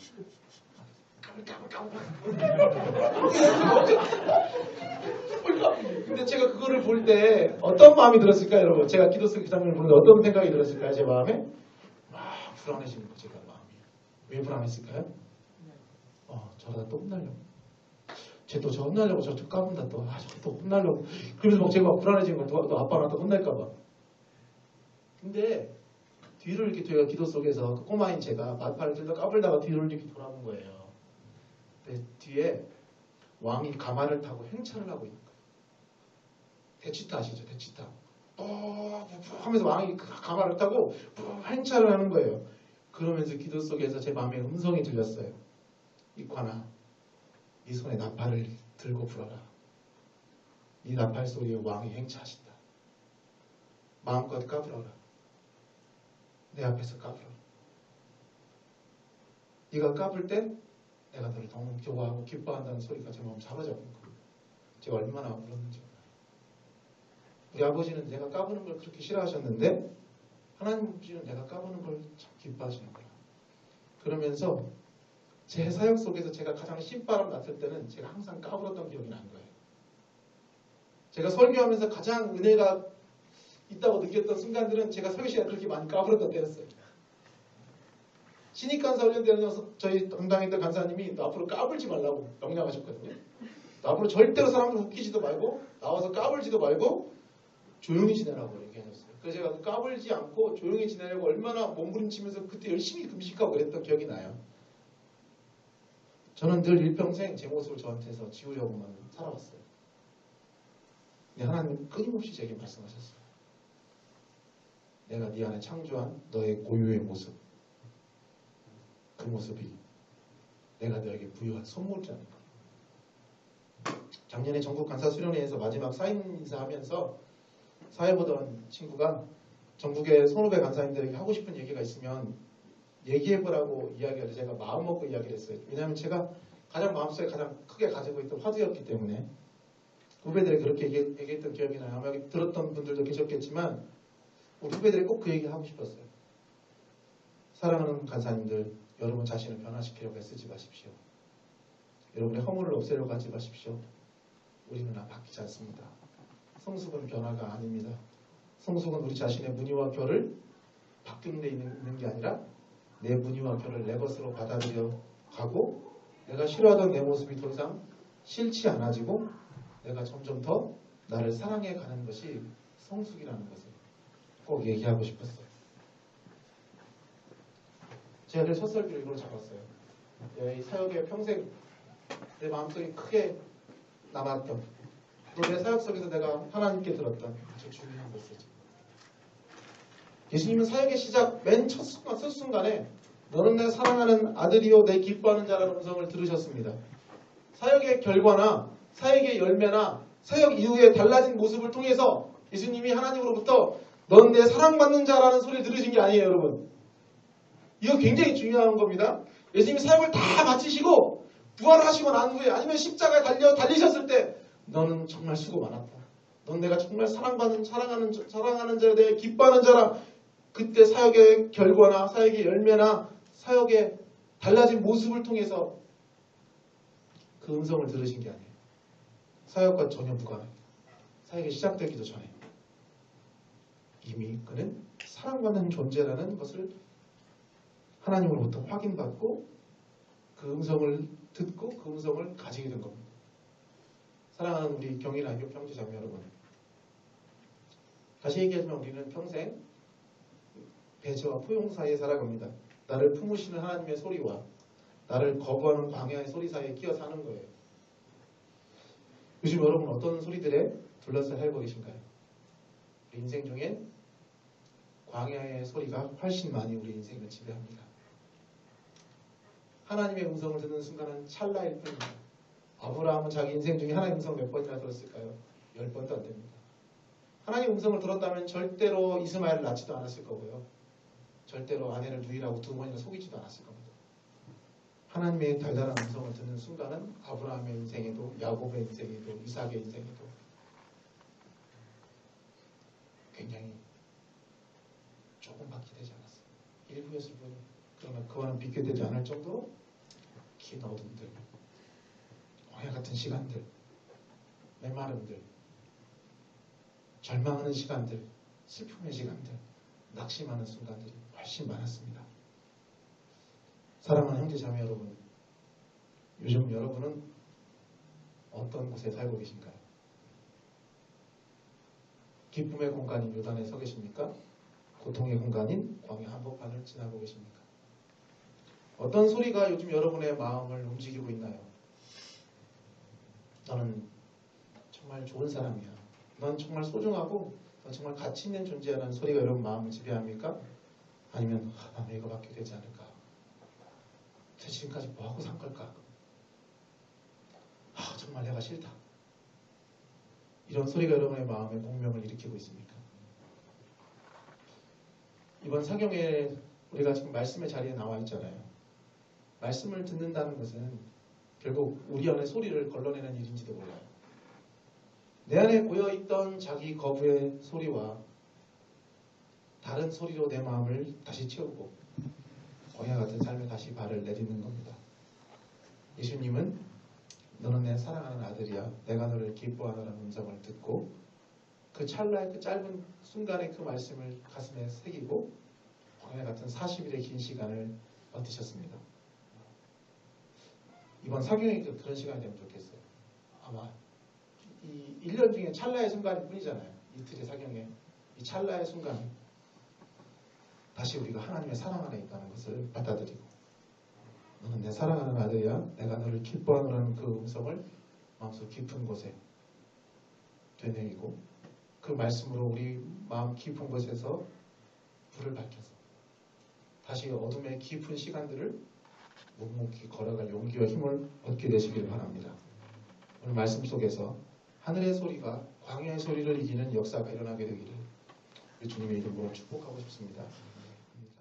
근데 제가 그거를 볼 때 어떤 마음이 들었을까요, 여러분? 제가 기도 속 그 장면을 보는데 어떤 생각이 들었을까요, 제 마음에? 막 불안해지는 거죠, 제가 마음이. 왜 불안했을까요? 저러다 또 혼나려고. 쟤 또 저 혼나려고 저쪽 까분다 또. 저 또 혼나려고. 그러면서 막 제가 막 불안해지는 거야. 또 아빠랑 또 혼날까봐. 근데 뒤를 이렇게 제가 기도 속에서 그 꼬마인 제가 나팔을 들다 까불다가 뒤를 이렇게 돌아본 거예요. 근데 뒤에 왕이 가마를 타고 행차를 하고 있는 거예요. 대치타 아시죠? 대치타. 하면서 왕이 가마를 타고 행차를 하는 거예요. 그러면서 기도 속에서 제 마음에 음성이 들렸어요. 이관아, 네 손에 나팔을 들고 불어라. 이 나팔 소리에 왕이 행차하신다. 마음껏 까불어라. 내 앞에서 까불어. 네가 까불 때 내가 너를 너무 좋아하고 기뻐한다는 소리가 제 마음 사로잡은 거예요. 제가 얼마나 울었는지. 우리 아버지는 내가 까부는 걸 그렇게 싫어하셨는데 하나님 아버지는 내가 까부는 걸 참 기뻐하시는 거예요. 그러면서 제 사역 속에서 제가 가장 신바람 났을 때는 제가 항상 까불었던 기억이 난 거예요. 제가 설교하면서 가장 은혜가 있다고 느꼈던 순간들은 제가 설교 시간에 그렇게 많이 까불었던 때였어요. 신입간사 훈련 때는 저희 담당했던 간사님이 너 앞으로 까불지 말라고 명령하셨거든요. 너 앞으로 절대로 사람들 웃기지도 말고 나와서 까불지도 말고 조용히 지내라고 얘기하셨어요. 그래서 제가 까불지 않고 조용히 지내려고 얼마나 몸부림치면서 그때 열심히 금식하고 그랬던 기억이 나요. 저는 늘 일평생 제 모습을 저한테서 지우려고만 살아왔어요. 근데 하나님 끊임없이 제게 말씀하셨어요. 내가 네 안에 창조한 너의 고유의 모습, 그 모습이 내가 너에게 부여한 선물이라는 거예요. 작년에 전국 간사 수련회에서 마지막 사인 인사하면서 사회 보던 친구가 전국의 선후배 간사님들에게 하고 싶은 얘기가 있으면 얘기해보라고 이야기를 제가 마음 먹고 이야기를 했어요. 왜냐하면 제가 가장 마음속에 가장 크게 가지고 있던 화두였기 때문에 후배들이 그렇게 얘기했던 기억이 나요. 아마 들었던 분들도 계셨겠지만 우리 후배들이 꼭 그 얘기 하고 싶었어요. 사랑하는 간사님들, 여러분 자신을 변화시키려고 애쓰지 마십시오. 여러분의 허물을 없애려고 하지 마십시오. 우리는 바뀌지 않습니다. 성숙은 변화가 아닙니다. 성숙은 우리 자신의 무늬와 결을 바뀌는 데 있는 게 아니라 내 무늬와 결을 내 것으로 받아들여 가고 내가 싫어하던 내 모습이 더 이상 싫지 않아지고 내가 점점 더 나를 사랑해 가는 것이 성숙이라는 것을 꼭 얘기하고 싶었어요. 제가 늘 첫 설교를 이걸로 잡았어요. 이 사역에 평생 내 마음속에 크게 남았던 또 내 사역 속에서 내가 하나님께 들었던 아주 중요한 메시지. 예수님은 사역의 시작 맨 첫 순간에 너는 내 사랑하는 아들이요 내 기뻐하는 자라는 음성을 들으셨습니다. 사역의 결과나 사역의 열매나 사역 이후에 달라진 모습을 통해서 예수님이 하나님으로부터 넌 내 사랑받는 자라는 소리를 들으신 게 아니에요, 여러분. 이거 굉장히 중요한 겁니다. 예수님이 사역을 다 마치시고 부활하시고 난 후에 아니면 십자가에 달리셨을 때 너는 정말 수고 많았다. 넌 내가 정말 사랑하는 자에 대해 기뻐하는 자라. 그때 사역의 결과나 사역의 열매나 사역의 달라진 모습을 통해서 그 음성을 들으신 게 아니에요. 사역과 전혀 무관합니다. 사역이 시작되기도 전에 이미 그는 사랑받는 존재라는 것을 하나님으로부터 확인받고 그 음성을 듣고 그 음성을 가지게 된 겁니다. 사랑하는 우리 경인 안교 형제자매 여러분, 다시 얘기하지만 우리는 평생 배제와 포용 사이에 살아갑니다. 나를 품으시는 하나님의 소리와 나를 거부하는 광야의 소리 사이에 끼어 사는 거예요. 요즘 여러분 어떤 소리들에 둘러싸여 살고 계신가요? 우리 인생 중에 광야의 소리가 훨씬 많이 우리 인생을 지배합니다. 하나님의 음성을 듣는 순간은 찰나일 뿐입니다. 아브라함은 자기 인생 중에 하나님의 음성을 몇 번이나 들었을까요? 10번도 안 됩니다. 하나님의 음성을 들었다면 절대로 이스마엘을 낳지도 않았을 거고요. 절대로 아내를 누이라고 2번이나 속이지도 않았을 겁니다. 하나님의 달달한 음성을 듣는 순간은 아브라함의 인생에도 야곱의 인생에도 이삭의 인생에도 굉장히 조금밖에 되지 않았어요. 일부였을 뿐이에요. 그러나 그와는 비교되지 않을 정도로 긴 어둠들, 광야 같은 시간들, 메마름들, 절망하는 시간들, 슬픔의 시간들, 낙심하는 순간들이 훨씬 많았습니다. 사랑하는 형제자매 여러분, 요즘 여러분은 어떤 곳에 살고 계신가요? 기쁨의 공간인 요단에 서 계십니까? 고통의 공간인 광야 한복판을 지나고 계십니까? 어떤 소리가 요즘 여러분의 마음을 움직이고 있나요? 너는 정말 좋은 사람이야. 넌 정말 소중하고 넌 정말 가치 있는 존재라는 소리가 여러분 마음을 지배합니까? 아니면 나는 이거밖에 되지 않을까? 지금까지 뭐하고 산 걸까? 정말 내가 싫다. 이런 소리가 여러분의 마음에 공명을 일으키고 있습니까? 이번 사경에 우리가 지금 말씀의 자리에 나와 있잖아요. 말씀을 듣는다는 것은 결국 우리 안에 소리를 걸러내는 일인지도 몰라요. 내 안에 고여있던 자기 거부의 소리와 다른 소리로 내 마음을 다시 채우고 광야 같은 삶에 다시 발을 내딛는 겁니다. 예수님은 너는 내 사랑하는 아들이야. 내가 너를 기뻐하노라는 음성을 듣고 그 찰나의 그 짧은 순간에 그 말씀을 가슴에 새기고 광야 같은 40일의 긴 시간을 버티셨습니다. 이번 사경이 그런 시간이 되면 좋겠어요. 아마 이 1년 중에 찰나의 순간일 뿐이잖아요. 이틀의 사경에 이 찰나의 순간 다시 우리가 하나님의 사랑 안에 있다는 것을 받아들이고 너는 내 사랑하는 아들이야. 내가 너를 기뻐하노라는 그 음성을 마음속 깊은 곳에 되뇌이고 그 말씀으로 우리 마음 깊은 곳에서 불을 밝혀서 다시 어둠의 깊은 시간들을 묵묵히 걸어갈 용기와 힘을 얻게 되시기를 바랍니다. 오늘 말씀 속에서 하늘의 소리가 광야의 소리를 이기는 역사가 일어나게 되기를 주님의 이름으로 축복하고 싶습니다.